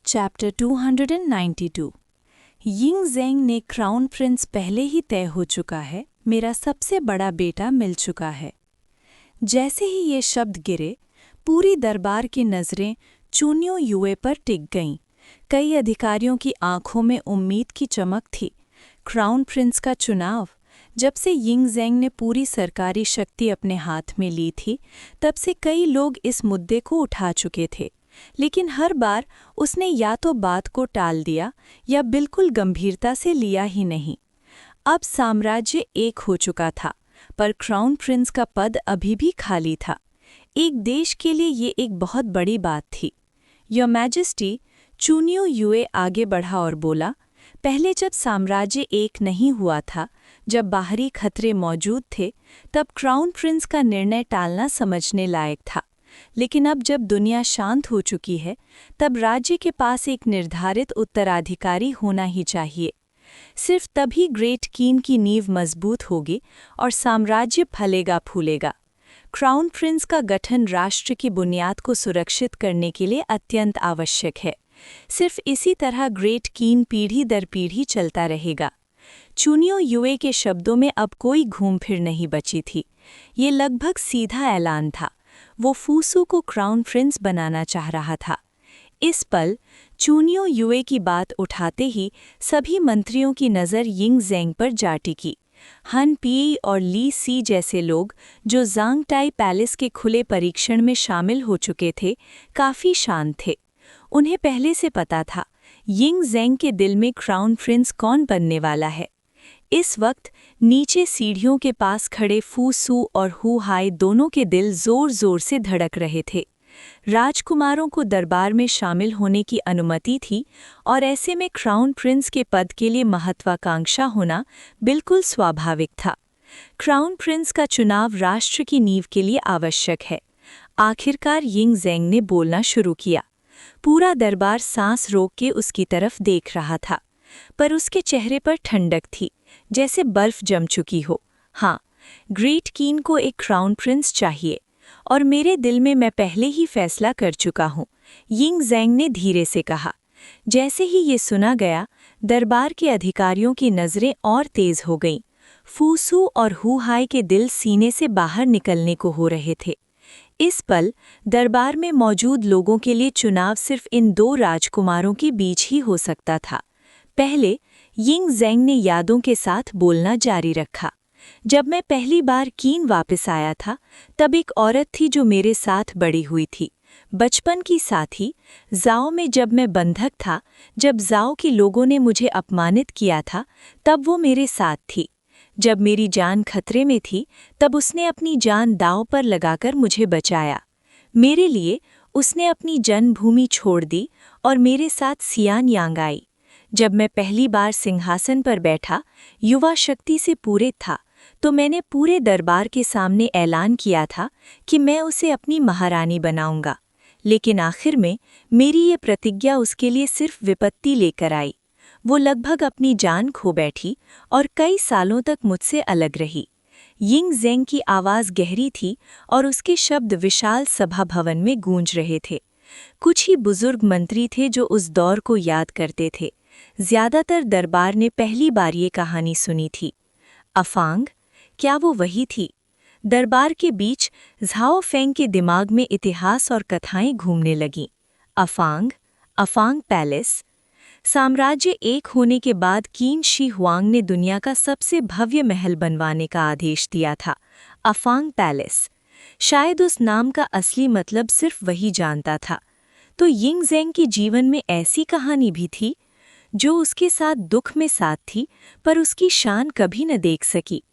Chapter 292। Ying Zeng ने crown Prince पहले ही तय हो चुका है, मेरा सबसे बड़ा बेटा मिल चुका है। जैसे ही ये शब्द गिरे, पूरी दरबार की नज़रें चूनियो युए पर टिक गईं। कई अधिकारियों की आंखों में उम्मीद की चमक थी। क्राउन प्रिंस का चुनाव, जब से यिंग ज़ेंग ने पूरी सरकारी शक्ति अपने हाथ में ली थी, तब से कई लोग इस मुद्दे को उठा चुके थे, लेकिन हर बार उसने या तो बात को टाल दिया या बिल्कुल गंभीरता से लिया ही नहीं। अब साम्राज्य एक हो चुका था, पर क्राउन प्रिंस का पद अभी भी खाली था। एक देश के लिए ये एक बहुत बड़ी बात थी। योर मैजेस्टी, चूनियो युए आगे बढ़ा और बोला, पहले जब साम्राज्य एक नहीं हुआ था, जब बाहरी खतरे मौजूद थे, तब क्राउन प्रिंस का निर्णय टालना समझने लायक था। लेकिन अब जब दुनिया शांत हो चुकी है, तब राज्य के पास एक निर्धारित उत्तराधिकारी होना ही चाहिए। सिर्फ तभी ग्रेट कीन की नींव मजबूत होगी और साम्राज्य फलेगा फूलेगा। क्राउन प्रिंस का गठन राष्ट्र की बुनियाद को सुरक्षित करने के लिए अत्यंत आवश्यक है। सिर्फ इसी तरह ग्रेट कीन पीढ़ी दर पीढ़ी चलता रहेगा। चूनियो युए के शब्दों में अब कोई घूम फिर नहीं बची थी। ये लगभग सीधा ऐलान था। वो फूसू को क्राउन प्रिंस बनाना चाह रहा था। इस पल चूनियो युए की बात उठाते ही सभी मंत्रियों की नज़र यिंग ज़ेंग पर जा टिकी। हन पी और ली सी जैसे लोग, जो ज़ांग टाई पैलेस के खुले परीक्षण में शामिल हो चुके थे, काफ़ी शांत थे। उन्हें पहले से पता था यिंग ज़ेंग के दिल में क्राउन प्रिंस कौन बनने वाला है। इस वक्त नीचे सीढ़ियों के पास खड़े फू सू और हु हाई दोनों के दिल जोर जोर से धड़क रहे थे। राजकुमारों को दरबार में शामिल होने की अनुमति थी और ऐसे में क्राउन प्रिंस के पद के लिए महत्वाकांक्षा होना बिल्कुल स्वाभाविक था। क्राउन प्रिंस का चुनाव राष्ट्र की नींव के लिए आवश्यक है। आखिरकार यिंग ज़ेंग ने बोलना शुरू किया। पूरा दरबार सांस रोक के उसकी तरफ देख रहा था, पर उसके चेहरे पर ठंडक थी, जैसे बर्फ जम चुकी हो। हाँ, ग्रेट कीन को एक क्राउन प्रिंस चाहिए, और मेरे दिल में मैं पहले ही फैसला कर चुका हूँ, यिंग ज़ेंग ने धीरे से कहा। जैसे ही ये सुना गया, दरबार के अधिकारियों की नज़रें और तेज हो गईं। फूसू और हु हाई के दिल सीने से बाहर निकलने को हो रहे थे। इस पल दरबार में मौजूद लोगों के लिए चुनाव सिर्फ इन दो राजकुमारों के बीच ही हो सकता था। पहले यिंग ज़ेंग ने यादों के साथ बोलना जारी रखा। जब मैं पहली बार कीन वापस आया था, तब एक औरत थी जो मेरे साथ बड़ी हुई थी, बचपन की साथी। जाओ में जब मैं बंधक था, जब जाओ के लोगों ने मुझे अपमानित किया था, तब वो मेरे साथ थी। जब मेरी जान खतरे में थी, तब उसने अपनी जान दांव पर लगाकर मुझे बचाया। मेरे लिए उसने अपनी जन्मभूमि छोड़ दी और मेरे साथ सियान यांग आई। जब मैं पहली बार सिंहासन पर बैठा, युवा शक्ति से पूरित था, तो मैंने पूरे दरबार के सामने ऐलान किया था कि मैं उसे अपनी महारानी बनाऊंगा। लेकिन आखिर में मेरी ये प्रतिज्ञा उसके लिए सिर्फ विपत्ति लेकर आई। वो लगभग अपनी जान खो बैठी और कई सालों तक मुझसे अलग रही। यिंग ज़ेंग की आवाज़ गहरी थी और उसके शब्द विशाल सभा भवन में गूंज रहे थे। कुछ ही बुजुर्ग मंत्री थे जो उस दौर को याद करते थे। ज्यादातर दरबार ने पहली बार ये कहानी सुनी थी। अफांग, क्या वो वही थी? दरबार के बीच झाओ फेंग के दिमाग में इतिहास और कथाएं घूमने लगीं। अफांग, अफांग पैलेस। साम्राज्य एक होने के बाद कीन शी हुआंग ने दुनिया का सबसे भव्य महल बनवाने का आदेश दिया था, अफांग पैलेस। शायद उस नाम का असली मतलब सिर्फ वही जानता था। तो यिंग ज़ेंग के जीवन में ऐसी कहानी भी थी, जो उसके साथ दुख में साथ थी, पर उसकी शान कभी न देख सकी,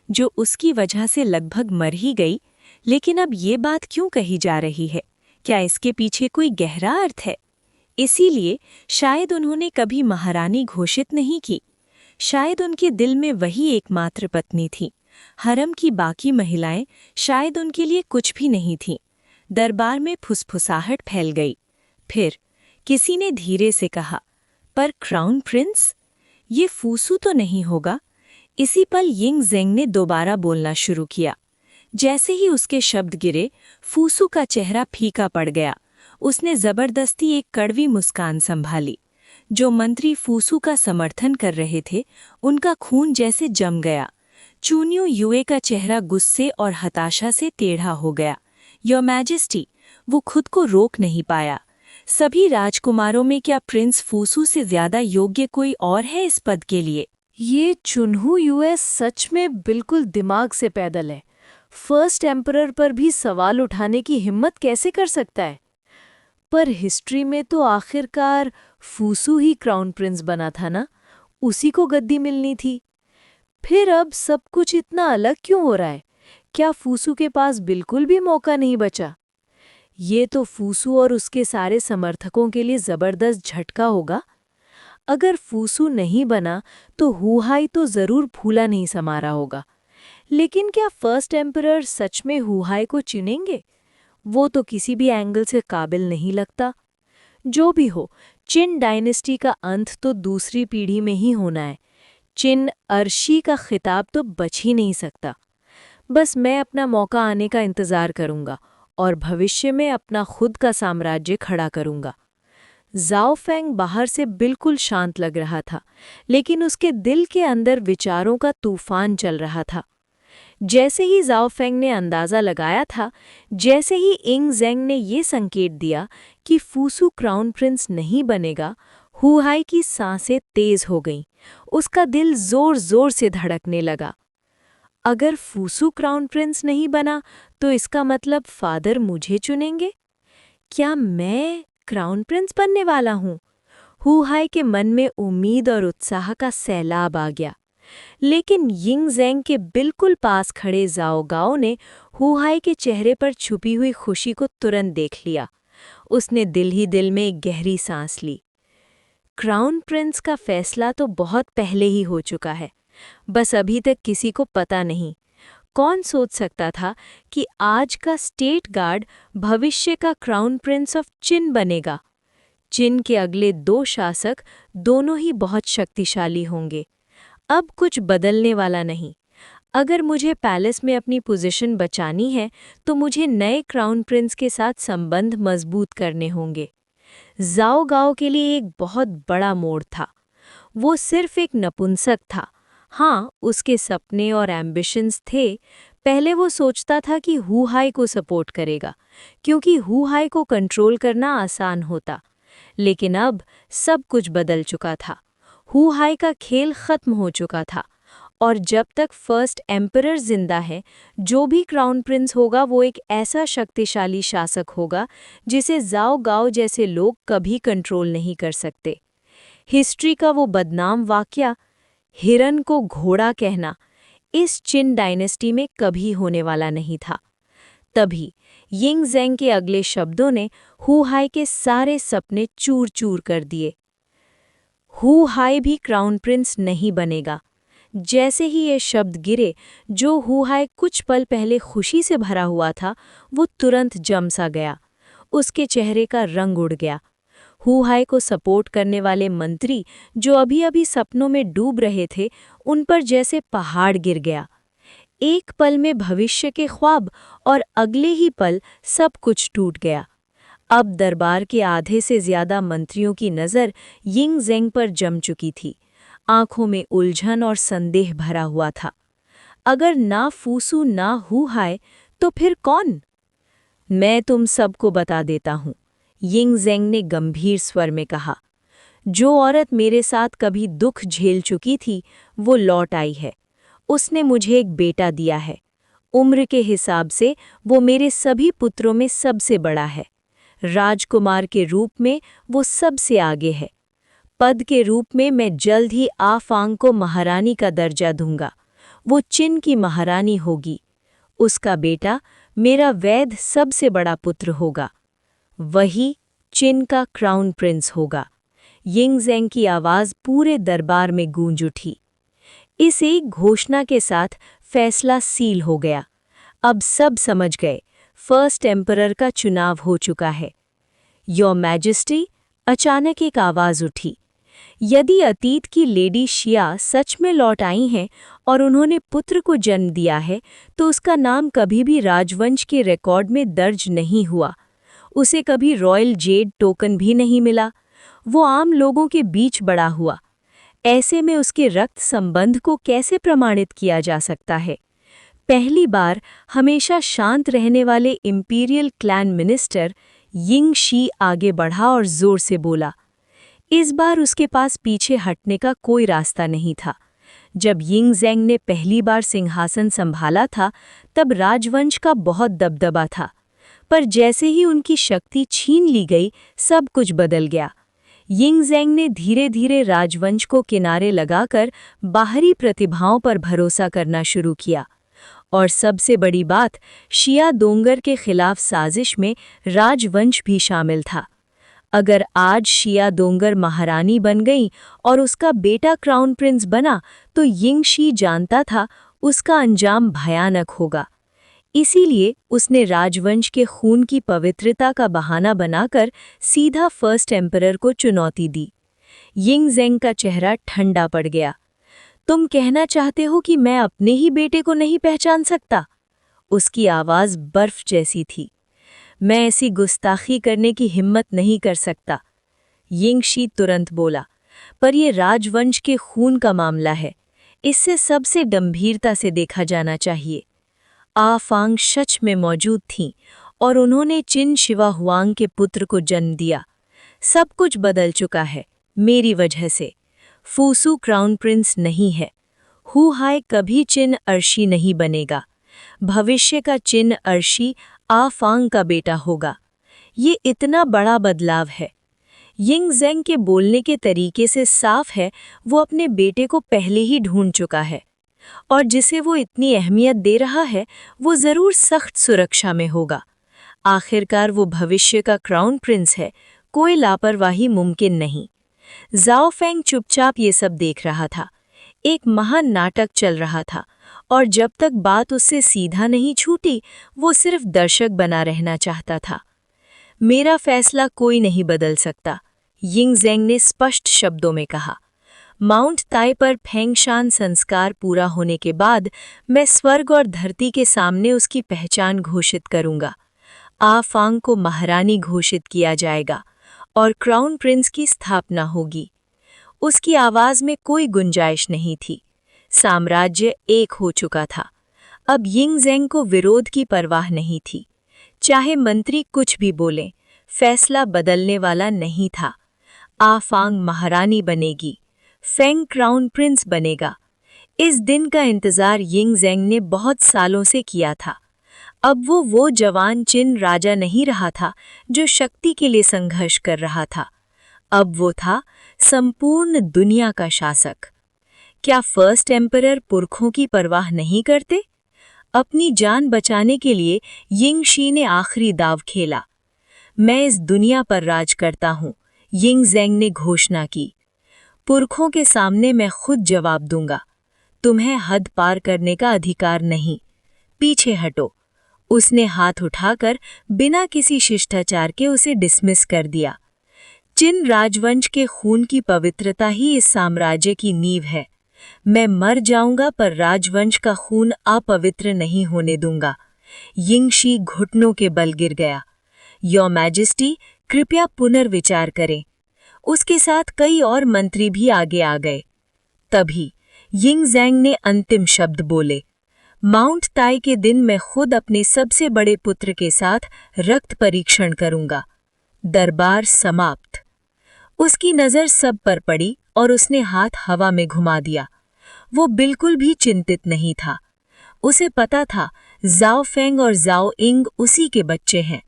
जो उसकी वजह से लगभग मर ही गई। लेकिन अब ये बात क्यों कही जा रही है? क्या इसके पीछे कोई गहरा अर्थ है? इसीलिए शायद उन्होंने कभी महारानी घोषित नहीं की। शायद उनके दिल में वही एकमात्र पत्नी थी। हरम की बाकी महिलाएं शायद उनके लिए कुछ भी नहीं थीं। दरबार में फुसफुसाहट फैल गई। फिर किसी ने धीरे से कहा, पर क्राउन प्रिंस? ये फूसू तो नहीं होगा? इसी पल यिंग ज़ेंग ने दोबारा बोलना शुरू किया। जैसे ही उसके शब्द गिरे, फूसू का चेहरा फीका पड़ गया। उसने जबरदस्ती एक कड़वी मुस्कान संभाली। जो मंत्री फूसू का समर्थन कर रहे थे, उनका खून जैसे जम गया। चूनियो युए का चेहरा गुस्से और हताशा से टेढ़ा हो गया। योर मैजेस्टी, वो खुद को रोक नहीं पाया। सभी राजकुमारों में क्या प्रिंस फूसू से ज्यादा योग्य कोई और है इस पद के लिए? ये चुन्हू यूएस सच में बिल्कुल दिमाग से पैदल है। फर्स्ट एम्परर पर भी सवाल उठाने की हिम्मत कैसे कर सकता है? पर हिस्ट्री में तो आखिरकार फूसू ही क्राउन प्रिंस बना था ना, उसी को गद्दी मिलनी थी। फिर अब सब कुछ इतना अलग क्यों हो रहा है? क्या फूसू के पास बिल्कुल भी मौका नहीं बचा? ये तो फूसू और उसके सारे समर्थकों के लिए जबरदस्त झटका होगा। अगर फूसू नहीं बना तो हुहाई तो जरूर फूला नहीं समा रहा होगा। लेकिन क्या फर्स्ट एम्परर सच में हुहाई को चुनेंगे? वो तो किसी भी एंगल से काबिल नहीं लगता। जो भी हो, चिन डायनेस्टी का अंत तो दूसरी पीढ़ी में ही होना है। चिन अर्शी का खिताब तो बच ही नहीं सकता। बस मैं अपना मौका आने का इंतजार करूंगा और भविष्य में अपना खुद का साम्राज्य खड़ा करूंगा। ज़ाओ फेंग बाहर से बिल्कुल शांत लग रहा था, लेकिन उसके दिल के अंदर विचारों का तूफान चल रहा था। जैसे ही ज़ाओ फेंग ने अंदाज़ा लगाया था, जैसे ही इंग ज़ेंग ने ये संकेत दिया कि फूसू क्राउन प्रिंस नहीं बनेगा, हुहाई की सांसें तेज हो गईं। उसका दिल जोर-जोर से धड़कने लगा। अगर फूसू क्राउन प्रिंस नहीं बना, तो इसका मतलब फादर मुझे चुनेंगे? क्या मैं क्राउन प्रिंस बनने वाला हूँ? हुहाई के मन में उम्मीद और उत्साह का सैलाब आ गया। लेकिन यिंग ज़ेंग के बिल्कुल पास खड़े ज़ाओ गाओ ने हुहाई के चेहरे पर छुपी हुई खुशी को तुरंत देख लिया। उसने दिल ही दिल में एक गहरी सांस ली। क्राउन प्रिंस का फैसला तो बहुत पहले ही हो चुका है, बस अभी तक किसी को पता नहीं। कौन सोच सकता था कि आज का स्टेट गार्ड भविष्य का क्राउन प्रिंस ऑफ चिन बनेगा। चिन के अगले 2 शासक दोनों ही बहुत शक्तिशाली होंगे। अब कुछ बदलने वाला नहीं। अगर मुझे पैलेस में अपनी पोजीशन बचानी है, तो मुझे नए क्राउन प्रिंस के साथ संबंध मजबूत करने होंगे। ज़ाओ गाओ के लिए एक बहुत बड़ा मोड़ था। वो सिर्फ एक नपुंसक था। हाँ, उसके सपने और एम्बिशंस थे। पहले वो सोचता था कि हुहाई को सपोर्ट करेगा, क्योंकि हुहाई को कंट्रोल करना आसान होता। लेकिन अब सब कुछ बदल चुका था। हुहाई का खेल खत्म हो चुका था, और जब तक फर्स्ट एम्परर जिंदा है, जो भी क्राउन प्रिंस होगा वो एक ऐसा शक्तिशाली शासक होगा जिसे ज़ाओ गाओ जैसे लोग कभी कंट्रोल नहीं कर सकते। हिस्ट्री का वो बदनाम वाकया, हिरन को घोड़ा कहना, इस चिन डायनेस्टी में कभी होने वाला नहीं था। तभी यिंग ज़ेंग के अगले शब्दों ने हुहाई के सारे सपने चूर-चूर कर दिए। हुहाई भी क्राउन प्रिंस नहीं बनेगा। जैसे ही ये शब्द गिरे, जो हुहाई कुछ पल पहले खुशी से भरा हुआ था, वो तुरंत जम सा गया। उसके चेहरे का रंग उड़ गया। हुहाई को सपोर्ट करने वाले मंत्री, जो अभी-अभी सपनों में डूब रहे थे, उन पर जैसे पहाड़ गिर गया। एक पल में भविष्य के ख्वाब और अगले ही पल सब कुछ टूट गया। अब दरबार के आधे से ज्यादा मंत्रियों की नज़र यिंग ज़ेंग पर जम चुकी थी। आंखों में उलझन और संदेह भरा हुआ था। अगर ना फूसू ना हुहाई, तो फिर कौन? मैं तुम सबको बता देता हूँ, यिंग ज़ेंग ने गंभीर स्वर में कहा। जो औरत मेरे साथ कभी दुख झेल चुकी थी, वो लौट आई है। उसने मुझे एक बेटा दिया है। उम्र के हिसाब से वो मेरे सभी पुत्रों में सबसे बड़ा है। राजकुमार के रूप में वो सबसे आगे है। पद के रूप में मैं जल्द ही आफांग को महारानी का दर्जा दूंगा। वो चिन की महारानी होगी। उसका बेटा मेरा वैध सबसे बड़ा पुत्र होगा। वही चिन का क्राउन प्रिंस होगा। यिंग ज़ेंग की आवाज़ पूरे दरबार में गूंज उठी। इस एक घोषणा के साथ फैसला सील हो गया। अब सब समझ गए, फर्स्ट एम्परर का चुनाव हो चुका है। योर मैजेस्टी, अचानक एक आवाज़ उठी। यदि अतीत की लेडी शिया सच में लौट आई हैं और उन्होंने पुत्र को जन्म दिया है, तो उसका नाम कभी भी राजवंश के रिकॉर्ड में दर्ज नहीं हुआ। उसे कभी रॉयल जेड टोकन भी नहीं मिला। वो आम लोगों के बीच बड़ा हुआ। ऐसे में उसके रक्त संबंध को कैसे प्रमाणित किया जा सकता है? पहली बार हमेशा शांत रहने वाले imperial clan minister Ying she आगे बढ़ा और जोर से बोला। इस बार उसके पास पीछे हटने का कोई रास्ता नहीं था। जब यिंग ज़ेंग ने पहली बार सिंहासन संभाला था, तब राजवंश का बहुत दबदबा था। पर जैसे ही उनकी शक्ति छीन ली गई, सब कुछ बदल गया। यिंग ज़ेंग ने धीरे धीरे राजवंश को किनारे लगाकर बाहरी प्रतिभाओं पर भरोसा करना शुरू किया। और सबसे बड़ी बात, शिया दोंगर के खिलाफ साजिश में राजवंश भी शामिल था। अगर आज शिया दोंगर महारानी बन गई और उसका बेटा क्राउन प्रिंस बना, तो यिंग शी जानता था उसका अंजाम भयानक होगा। इसीलिए उसने राजवंश के खून की पवित्रता का बहाना बनाकर सीधा फर्स्ट एम्परर को चुनौती दी। यिंग ज़ेंग का चेहरा ठंडा पड़ गया। तुम कहना चाहते हो कि मैं अपने ही बेटे को नहीं पहचान सकता? उसकी आवाज़ बर्फ जैसी थी। मैं ऐसी गुस्ताखी करने की हिम्मत नहीं कर सकता, यिंग शी तुरंत बोला। पर यह राजवंश के खून का मामला है, इससे सबसे गंभीरता से देखा जाना चाहिए। आ फांग सच में मौजूद थीं और उन्होंने चिन शिवा हुआंग के पुत्र को जन्म दिया। सब कुछ बदल चुका है मेरी वजह से। फूसू क्राउन प्रिंस नहीं है। हु हाय कभी चिन अर्शी नहीं बनेगा। भविष्य का चिन अर्शी आ फांग का बेटा होगा। ये इतना बड़ा बदलाव है। यिंग ज़ेंग के बोलने के तरीके से साफ है वो अपने बेटे को पहले ही ढूंढ चुका है, और जिसे वो इतनी अहमियत दे रहा है वो ज़रूर सख्त सुरक्षा में होगा। आखिरकार वो भविष्य का क्राउन प्रिंस है, कोई लापरवाही मुमकिन नहीं। ज़ाओ फेंग चुपचाप ये सब देख रहा था। एक महान नाटक चल रहा था, और जब तक बात उससे सीधा नहीं छूटी, वो सिर्फ दर्शक बना रहना चाहता था। मेरा फैसला कोई नहीं बदल सकता, यिंग ज़ेंग ने स्पष्ट शब्दों में कहा। माउंट ताई पर फेंगशान संस्कार पूरा होने के बाद मैं स्वर्ग और धरती के सामने उसकी पहचान घोषित करूंगा। आ फांग को महारानी घोषित किया जाएगा और क्राउन प्रिंस की स्थापना होगी। उसकी आवाज में कोई गुंजाइश नहीं थी। साम्राज्य एक हो चुका था। अब यिंग ज़ेंग को विरोध की परवाह नहीं थी। चाहे मंत्री कुछ भी बोलें, फैसला बदलने वाला नहीं था। आ फांग महारानी बनेगी, फेंग क्राउन प्रिंस बनेगा। इस दिन का इंतजार यिंग ज़ेंग ने बहुत सालों से किया था। अब वो जवान चिन राजा नहीं रहा था जो शक्ति के लिए संघर्ष कर रहा था। अब वो था संपूर्ण दुनिया का शासक। क्या फर्स्ट एम्परर पुरखों की परवाह नहीं करते? अपनी जान बचाने के लिए यिंग शी ने आखिरी दाव खेला। मैं इस दुनिया पर राज करता हूँ, यिंग ज़ेंग ने घोषणा की। पुरखों के सामने मैं खुद जवाब दूंगा। तुम्हें हद पार करने का अधिकार नहीं। पीछे हटो। उसने हाथ उठाकर बिना किसी शिष्टाचार के उसे डिसमिस कर दिया। चिन राजवंश के खून की पवित्रता ही इस साम्राज्य की नींव है। मैं मर जाऊंगा पर राजवंश का खून अपवित्र नहीं होने दूंगा। यिंग शी घुटनों के बल गिर गया। योर मैजेस्टी, कृपया पुनर्विचार करें। उसके साथ कई और मंत्री भी आगे आ गए। तभी यिंग ज़ेंग ने अंतिम शब्द बोले। माउंट ताई के दिन मैं खुद अपने सबसे बड़े पुत्र के साथ रक्त परीक्षण करूंगा। दरबार समाप्त। उसकी नज़र सब पर पड़ी और उसने हाथ हवा में घुमा दिया। वो बिल्कुल भी चिंतित नहीं था। उसे पता था ज़ाओ फेंग और ज़ाओ इंग उसी के बच्चे हैं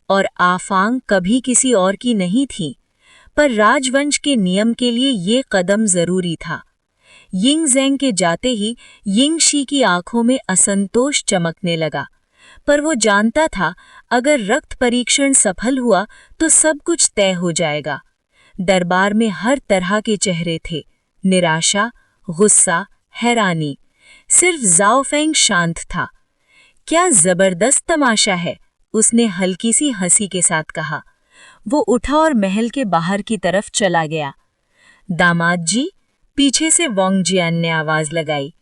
और आफांग कभी किसी और की नहीं थी। पर राजवंश के नियम के लिए ये कदम जरूरी था। यिंग ज़ेंग के जाते ही यिंग शी की आंखों में असंतोष चमकने लगा, पर वो जानता था अगर रक्त परीक्षण सफल हुआ तो सब कुछ तय हो जाएगा। दरबार में हर तरह के चेहरे थे, निराशा, गुस्सा, हैरानी। सिर्फ ज़ाओ फेंग शांत था। क्या जबरदस्त तमाशा है, उसने हल्की सी हंसी के साथ कहा। वो उठा और महल के बाहर की तरफ चला गया। दामाद जी, पीछे से वोंग जियान ने आवाज लगाई।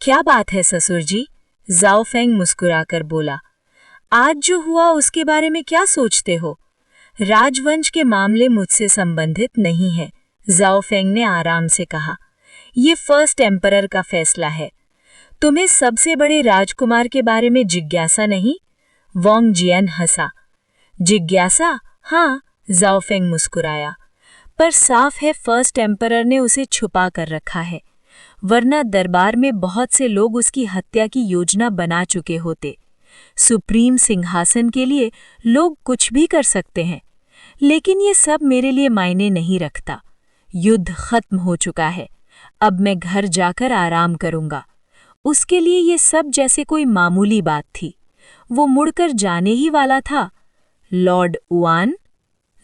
क्या बात है ससुर जी? ज़ाओ फेंग मुस्कुराकर बोला। आज जो हुआ उसके बारे में क्या सोचते हो? राजवंश के मामले मुझसे संबंधित नहीं है, जाओ फेंग ने आराम से कहा। ये फर्स्ट एम्परर का फैसला है। तुम्हें सबसे बड़े राजकुमार के बारे में जिज्ञासा नहीं? वोंग जियन हंसा। जिज्ञासा? हाँ, जाओ फेंग मुस्कुराया। पर साफ है फर्स्ट एम्परर ने उसे छुपा कर रखा है, वरना दरबार में बहुत से लोग उसकी हत्या की योजना बना चुके होते। सुप्रीम सिंहासन के लिए लोग कुछ भी कर सकते हैं, लेकिन ये सब मेरे लिए मायने नहीं रखता। युद्ध खत्म हो चुका है, अब मैं घर जाकर आराम करूंगा। उसके लिए ये सब जैसे कोई मामूली बात थी। वो मुड़कर जाने ही वाला था। लॉर्ड उआन?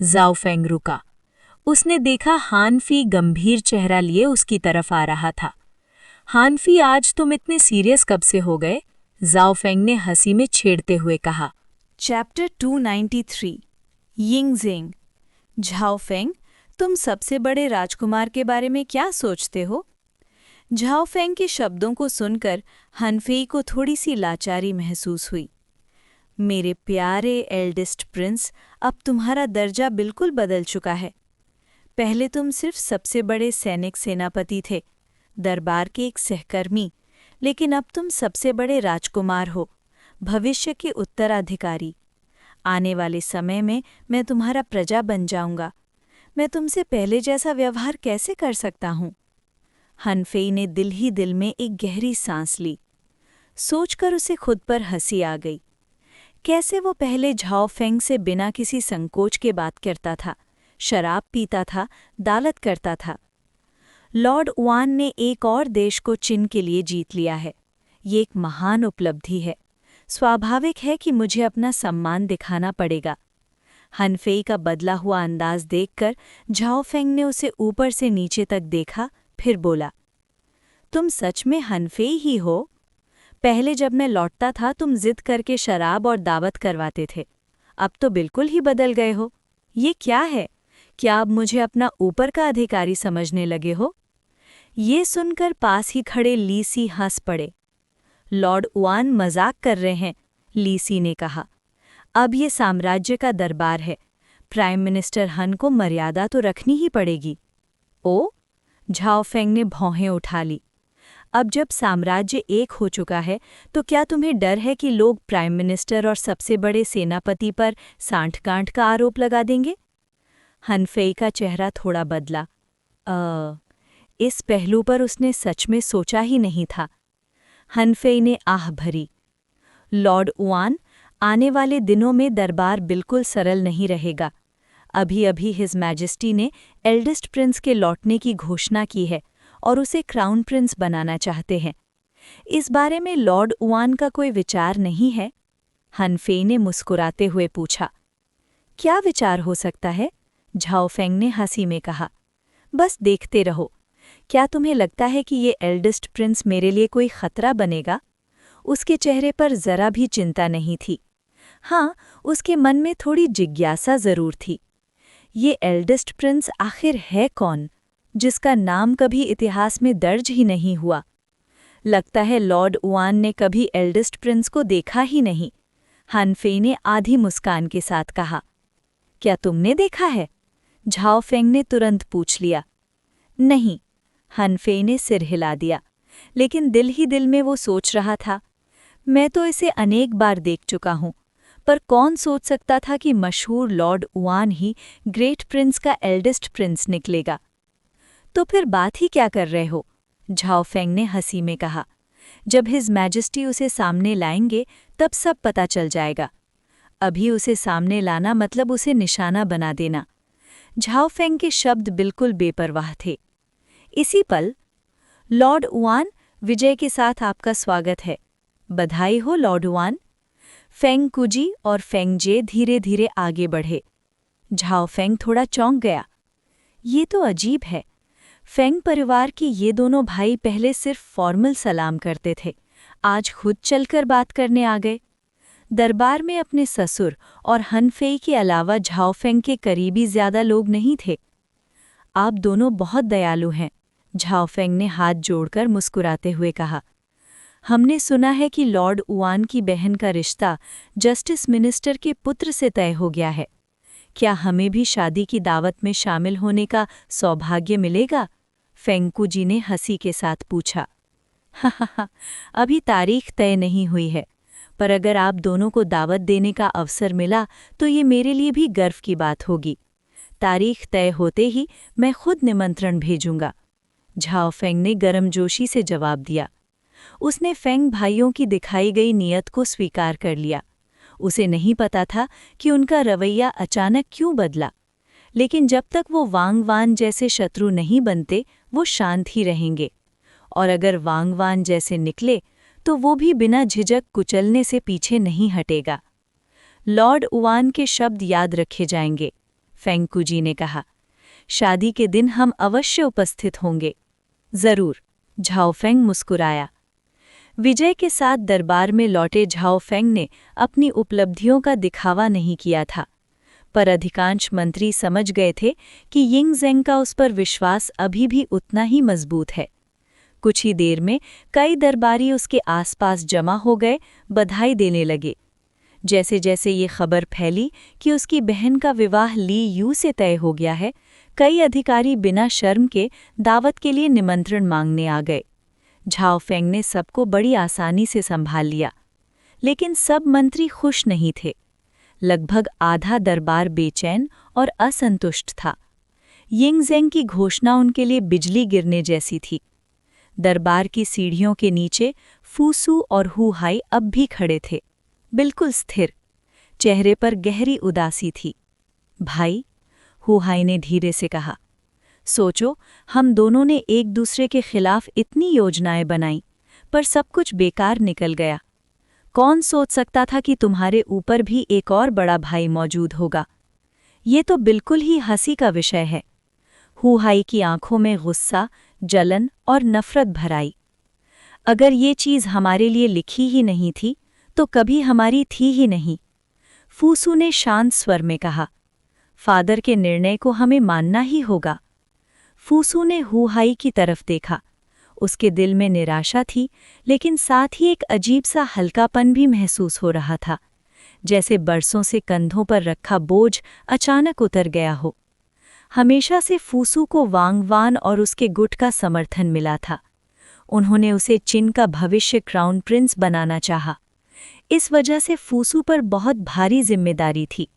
जाओ फेंग रुका। उसने देखा हानफी गंभीर चेहरा लिए उसकी तरफ आ रहा था। हानफी, आज तुम इतने सीरियस कब से हो गए? जाओ फेंग ने हंसी में छेड़ते हुए कहा। चैप्टर 293 यिंगजेंग। झाओ फेंग, तुम सबसे बड़े राजकुमार के बारे में क्या सोचते हो? झाओ फेंग के शब्दों को सुनकर हनफेई को थोड़ी सी लाचारी महसूस हुई। मेरे प्यारे एल्डेस्ट प्रिंस, अब तुम्हारा दर्जा बिल्कुल बदल चुका है। पहले तुम सिर्फ सबसे बड़े सैनिक सेनापति थे, दरबार के एक सहकर्मी, लेकिन अब तुम सबसे बड़े राजकुमार हो, भविष्य के उत्तराधिकारी। आने वाले समय में मैं तुम्हारा प्रजा बन जाऊंगा। मैं तुमसे पहले जैसा व्यवहार कैसे कर सकता हूँ? हनफेई ने दिल ही दिल में एक गहरी सांस ली। सोचकर उसे खुद पर हंसी आ गई। कैसे वो पहले झाओ फेंग से बिना किसी संकोच के बात करता था, शराब पीता था, दालत करता था। लॉर्ड उआन ने एक और देश को चिन के लिए जीत लिया है। ये एक महान उपलब्धि है। स्वाभाविक है कि मुझे अपना सम्मान दिखाना पड़ेगा। हनफेई का बदला हुआ अंदाज देखकर झाओ फेंग ने उसे ऊपर से नीचे तक देखा, फिर बोला, तुम सच में हनफेई ही हो? पहले जब मैं लौटता था तुम जिद करके शराब और दावत करवाते थे, अब तो बिल्कुल ही बदल गए हो। ये क्या है? क्या अब मुझे अपना ऊपर का अधिकारी समझने लगे हो? ये सुनकर पास ही खड़े लीसी हंस पड़े। लॉर्ड उआन मजाक कर रहे हैं, लीसी ने कहा। अब ये साम्राज्य का दरबार है, प्राइम मिनिस्टर हन को मर्यादा तो रखनी ही पड़ेगी। ओ, झाओ फेंग ने भौहें उठा ली। अब जब साम्राज्य एक हो चुका है तो क्या तुम्हें डर है कि लोग प्राइम मिनिस्टर और सबसे बड़े सेनापति पर सांठ-गांठ का आरोप लगा देंगे? हनफेई का चेहरा थोड़ा बदला। इस पहलू पर उसने सच में सोचा ही नहीं था। हनफेई ने आह भरी। लॉर्ड उआन, आने वाले दिनों में दरबार बिल्कुल सरल नहीं रहेगा। अभी-अभी हिज मैजेस्टी ने एल्डेस्ट प्रिंस के लौटने की घोषणा की है और उसे क्राउन प्रिंस बनाना चाहते हैं। इस बारे में लॉर्ड उआन का कोई विचार नहीं है? हनफेई ने मुस्कुराते हुए पूछा। क्या विचार हो सकता है? झाओ फेंग ने हंसी में कहा। बस देखते रहो। क्या तुम्हें लगता है कि ये एल्डेस्ट प्रिंस मेरे लिए कोई खतरा बनेगा? उसके चेहरे पर जरा भी चिंता नहीं थी। हाँ, उसके मन में थोड़ी जिज्ञासा जरूर थी। ये एल्डेस्ट प्रिंस आखिर है कौन, जिसका नाम कभी इतिहास में दर्ज ही नहीं हुआ? लगता है लॉर्ड उआन ने कभी एल्डेस्ट प्रिंस को देखा ही नहीं। हनफेई ने आधी मुस्कान के साथ कहा। क्या तुमने देखा है? झाओ फेंग ने तुरंत पूछ लिया। नहीं, हनफेई ने सिर हिला दिया, लेकिन दिल ही दिल में वो सोच रहा था, मैं तो इसे अनेक बार देख चुका हूँ, पर कौन सोच सकता था कि मशहूर लॉर्ड उआन ही ग्रेट प्रिंस का एल्डेस्ट प्रिंस निकलेगा। तो फिर बात ही क्या कर रहे हो? झाओ फेंग ने हंसी में कहा। जब हिज मैजेस्टी उसे सामने लाएंगे तब सब पता चल जाएगा। अभी उसे सामने लाना मतलब उसे निशाना बना देना। झाओ फेंग के शब्द बिल्कुल बेपरवाह थे। इसी पल, लॉर्ड उआन, विजय के साथ आपका स्वागत है। बधाई हो लॉर्ड उआन। फेंग कुजी और फेंग जे धीरे धीरे आगे बढ़े। झाओ फेंग थोड़ा चौंक गया। ये तो अजीब है। फेंग परिवार के ये दोनों भाई पहले सिर्फ फॉर्मल सलाम करते थे, आज खुद चलकर बात करने आ गए। दरबार में अपने ससुर और हनफेई के अलावा झाओ फेंग के करीबी ज्यादा लोग नहीं थे। आप दोनों बहुत दयालु हैं, झाओ फेंग ने हाथ जोड़कर मुस्कुराते हुए कहा। हमने सुना है कि लॉर्ड उआन की बहन का रिश्ता जस्टिस मिनिस्टर के पुत्र से तय हो गया है। क्या हमें भी शादी की दावत में शामिल होने का सौभाग्य मिलेगा? फेंगकू जी ने हंसी के साथ पूछा। हा, अभी तारीख तय नहीं हुई है, पर अगर आप दोनों को दावत देने का अवसर मिला तो ये मेरे लिए भी गर्व की बात होगी। तारीख तय होते ही मैं खुद निमंत्रण भेजूंगा। झाओ फेंग ने गर्मजोशी से जवाब दिया। उसने फेंग भाइयों की दिखाई गई नीयत को स्वीकार कर लिया। उसे नहीं पता था कि उनका रवैया अचानक क्यों बदला, लेकिन जब तक वो वांग वान जैसे शत्रु नहीं बनते वो शांत ही रहेंगे, और अगर वांग वान जैसे निकले तो वो भी बिना झिझक कुचलने से पीछे नहीं हटेगा। लॉर्ड उआन के शब्द याद रखे जाएंगे, फेंगकू जी ने कहा। शादी के दिन हम अवश्य उपस्थित होंगे। जरूर, झाओ फेंग मुस्कुराया। विजय के साथ दरबार में लौटे झाओ फेंग ने अपनी उपलब्धियों का दिखावा नहीं किया था, पर अधिकांश मंत्री समझ गए थे कि यिंग ज़ेंग का उस पर विश्वास अभी भी उतना ही मजबूत है। कुछ ही देर में कई दरबारी उसके आसपास जमा हो गए, बधाई देने लगे। जैसे जैसे ये खबर फैली कि उसकी बहन का विवाह ली यू से तय हो गया है, कई अधिकारी बिना शर्म के दावत के लिए निमंत्रण मांगने आ गए। झाओ फेंग ने सबको बड़ी आसानी से संभाल लिया, लेकिन सब मंत्री खुश नहीं थे। लगभग आधा दरबार बेचैन और असंतुष्ट था। यिंग ज़ेंग की घोषणा उनके लिए बिजली गिरने जैसी थी। दरबार की सीढ़ियों के नीचे फूसू और हु हाई अब भी खड़े थे, बिल्कुल स्थिर। चेहरे पर गहरी उदासी थी। भाई, हु हाई ने धीरे से कहा, सोचो, हम दोनों ने एक दूसरे के खिलाफ इतनी योजनाएं बनाई, पर सब कुछ बेकार निकल गया। कौन सोच सकता था कि तुम्हारे ऊपर भी एक और बड़ा भाई मौजूद होगा? ये तो बिल्कुल ही हंसी का विषय है। हु हाई की आंखों में गुस्सा, जलन और नफरत भर आई। अगर ये चीज़ हमारे लिए लिखी ही नहीं थी तो कभी हमारी थी ही नहीं। फूसू ने शांत स्वर में कहा, फादर के निर्णय को हमें मानना ही होगा। फूसू ने हु हाई की तरफ देखा। उसके दिल में निराशा थी, लेकिन साथ ही एक अजीब सा हल्कापन भी महसूस हो रहा था, जैसे बरसों से कंधों पर रखा बोझ अचानक उतर गया हो। हमेशा से फूसू को वांग वान और उसके गुट का समर्थन मिला था। उन्होंने उसे चिन का भविष्य क्राउन प्रिंस बनाना चाहा। इस वजह से फूसू पर बहुत भारी जिम्मेदारी थी,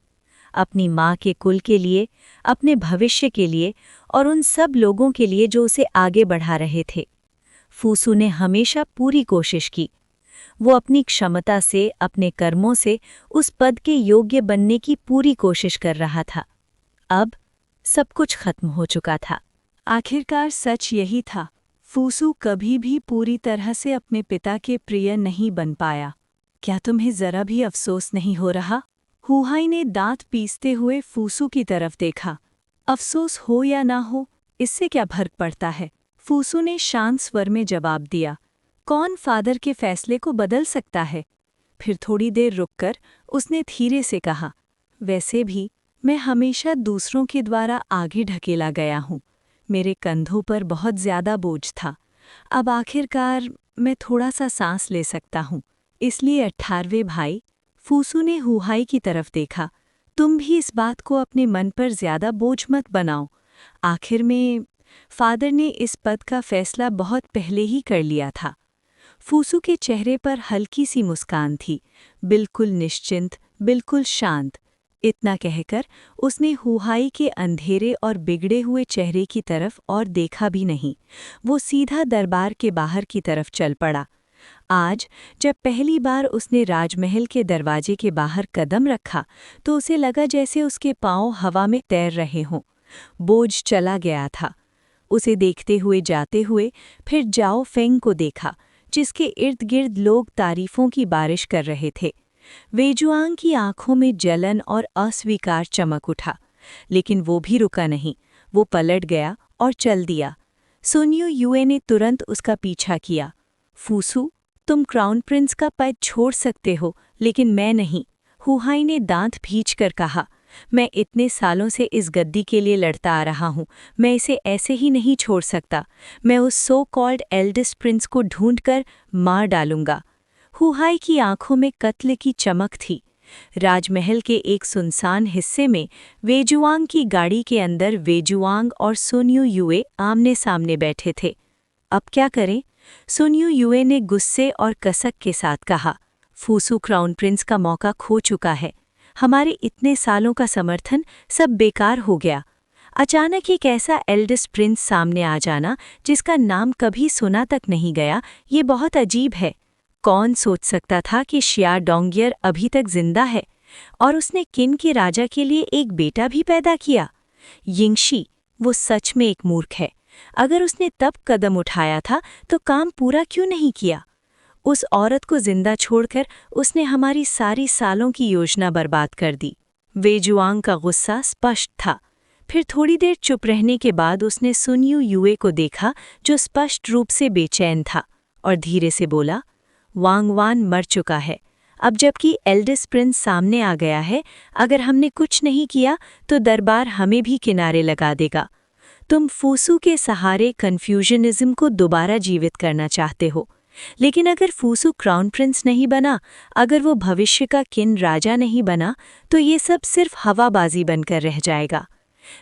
अपनी माँ के कुल के लिए, अपने भविष्य के लिए और उन सब लोगों के लिए जो उसे आगे बढ़ा रहे थे। फूसू ने हमेशा पूरी कोशिश की। वो अपनी क्षमता से, अपने कर्मों से उस पद के योग्य बनने की पूरी कोशिश कर रहा था। अब सब कुछ खत्म हो चुका था। आखिरकार सच यही था, फूसू कभी भी पूरी तरह से अपने पिता के प्रिय नहीं बन पाया। क्या तुम्हें जरा भी अफसोस नहीं हो रहा? हु हाई ने दांत पीसते हुए फूसू की तरफ देखा। अफसोस हो या ना हो, इससे क्या फर्क पड़ता है? फूसू ने शांत स्वर में जवाब दिया। कौन फादर के फैसले को बदल सकता है? फिर थोड़ी देर रुककर उसने धीरे से कहा, वैसे भी मैं हमेशा दूसरों के द्वारा आगे ढकेला गया हूँ। मेरे कंधों पर बहुत ज्यादा बोझ था। अब आखिरकार मैं थोड़ा सा सांस ले सकता हूँ। इसलिए 18वें भाई, फूसू ने हु हाई की तरफ देखा, तुम भी इस बात को अपने मन पर ज्यादा बोझ मत बनाओ। आखिर में फादर ने इस पद का फैसला बहुत पहले ही कर लिया था। फूसू के चेहरे पर हल्की सी मुस्कान थी, बिल्कुल निश्चिंत, बिल्कुल शांत। इतना कहकर उसने हु हाई के अंधेरे और बिगड़े हुए चेहरे की तरफ और देखा भी नहीं। वो सीधा दरबार के बाहर की तरफ चल पड़ा। आज जब पहली बार उसने राजमहल के दरवाजे के बाहर कदम रखा तो उसे लगा जैसे उसके पांव हवा में तैर रहे हों। बोझ चला गया था। उसे देखते हुए जाते हुए फिर जाओ फेंग को देखा, जिसके इर्द गिर्द लोग तारीफों की बारिश कर रहे थे। वेजुआंग की आंखों में जलन और अस्वीकार चमक उठा, लेकिन वो भी रुका नहीं। वो पलट गया और चल दिया। सुन्यू युए ने तुरंत उसका पीछा किया। फूसू, तुम क्राउन प्रिंस का पद छोड़ सकते हो, लेकिन मैं नहीं, हु हाई ने दांत भींचकर कहा। मैं इतने सालों से इस गद्दी के लिए लड़ता आ रहा हूँ, मैं इसे ऐसे ही नहीं छोड़ सकता। मैं उस सो कॉल्ड एल्डेस्ट प्रिंस को ढूंढकर मार डालूंगा। हुहाई की आंखों में कत्ल की चमक थी। राजमहल के एक सुनसान हिस्से में वेजुआंग की गाड़ी के अंदर वेजुआंग और सुन्यू युए आमने सामने बैठे थे। अब क्या करें? सुन्यू युए ने गुस्से और कसक के साथ कहा, फूसू क्राउन प्रिंस का मौका खो चुका है। हमारे इतने सालों का समर्थन सब बेकार हो गया। अचानक एक ऐसा एल्डेस्ट प्रिंस सामने आ जाना जिसका नाम कभी सुना तक नहीं गया, ये बहुत अजीब है। कौन सोच सकता था कि शिया डोंगियर अभी तक जिंदा है और उसने किन के राजा के लिए एक बेटा भी पैदा किया। यिंगशी, वो सच में एक मूर्ख है। अगर उसने तब कदम उठाया था तो काम पूरा क्यों नहीं किया? उस औरत को जिंदा छोड़कर उसने हमारी सारी सालों की योजना बर्बाद कर दी। वेजुआंग का गुस्सा स्पष्ट था। फिर थोड़ी देर चुप रहने के बाद उसने सुन्यू युए को देखा जो स्पष्ट रूप से बेचैन था, और धीरे से बोला, वांगवान मर चुका है। अब जबकि एल्डेस्ट प्रिंस सामने आ गया है, अगर हमने कुछ नहीं किया तो दरबार हमें भी किनारे लगा देगा। तुम फूसू के सहारे कन्फ्यूजनिज्म को दोबारा जीवित करना चाहते हो, लेकिन अगर फूसू क्राउन प्रिंस नहीं बना, अगर वो भविष्य का किन राजा नहीं बना, तो ये सब सिर्फ हवाबाजी बनकर रह जाएगा।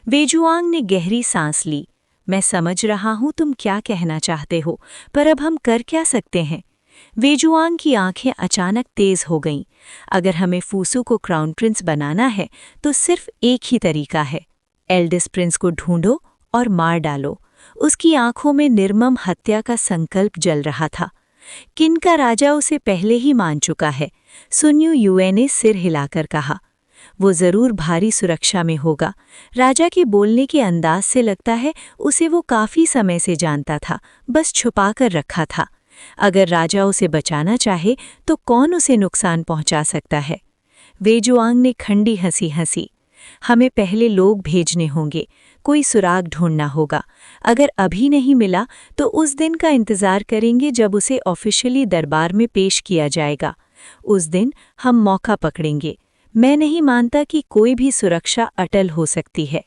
वेजुआंग ने गहरी सांस ली। मैं समझ रहा हूँ तुम क्या कहना चाहते हो, पर अब हम कर क्या सकते हैं? वेजुआंग की आंखें अचानक तेज हो गईं। अगर हमें फूसू को क्राउन प्रिंस बनाना है तो सिर्फ एक ही तरीका है, एल्डेस्ट प्रिंस को ढूंढो और मार डालो। उसकी आंखों में निर्मम हत्या का संकल्प जल रहा था। किन का राजा उसे पहले ही मान चुका है, सुन्यू युए ने सिर हिलाकर कहा। वो जरूर भारी सुरक्षा में होगा। राजा के बोलने के अंदाज से लगता है उसे वो काफी समय से जानता था, बस छुपा कर रखा था। अगर राजा उसे बचाना चाहे तो कौन उसे नुकसान पहुंचा सकता है? वेजुआंग ने खंडी हंसी हंसी। हमें पहले लोग भेजने होंगे, कोई सुराग ढूंढना होगा। अगर अभी नहीं मिला तो उस दिन का इंतजार करेंगे जब उसे ऑफिशियली दरबार में पेश किया जाएगा। उस दिन हम मौका पकड़ेंगे। मैं नहीं मानता कि कोई भी सुरक्षा अटल हो सकती है।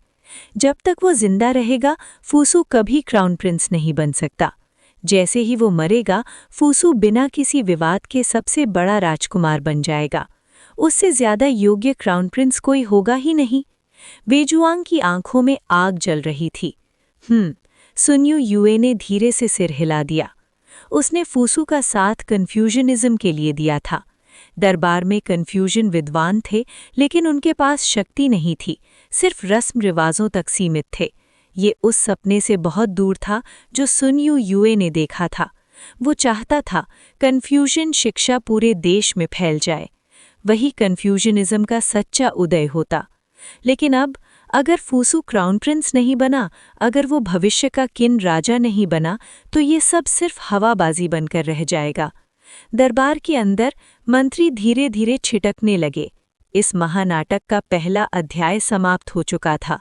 जब तक वो जिंदा रहेगा, फूसू कभी क्राउन प्रिंस नहीं बन सकता। जैसे ही वो मरेगा, फूसू बिना किसी विवाद के सबसे बड़ा राजकुमार बन जाएगा। उससे ज्यादा योग्य क्राउन प्रिंस कोई होगा ही नहीं। वेजुआंग की आंखों में आग जल रही थी। सुन्यू युए ने धीरे से सिर हिला दिया। उसने फूसू का साथ कन्फ्यूजनिज्म के लिए दिया था। दरबार में कन्फ्यूजन विद्वान थे, लेकिन उनके पास शक्ति नहीं थी, सिर्फ रस्म रिवाजों तक सीमित थे। ये उस सपने से बहुत दूर था जो सुन्यू युए ने देखा था। वो चाहता था कन्फ्यूजन शिक्षा पूरे देश में फैल जाए। वही कन्फ्यूजनिज्म का सच्चा उदय होता। लेकिन अब अगर फूसू क्राउन प्रिंस नहीं बना, अगर वो भविष्य का किन राजा नहीं बना, तो ये सब सिर्फ हवाबाजी बनकर रह जाएगा। दरबार के अंदर मंत्री धीरे धीरे छिटकने लगे। इस महानाटक का पहला अध्याय समाप्त हो चुका था,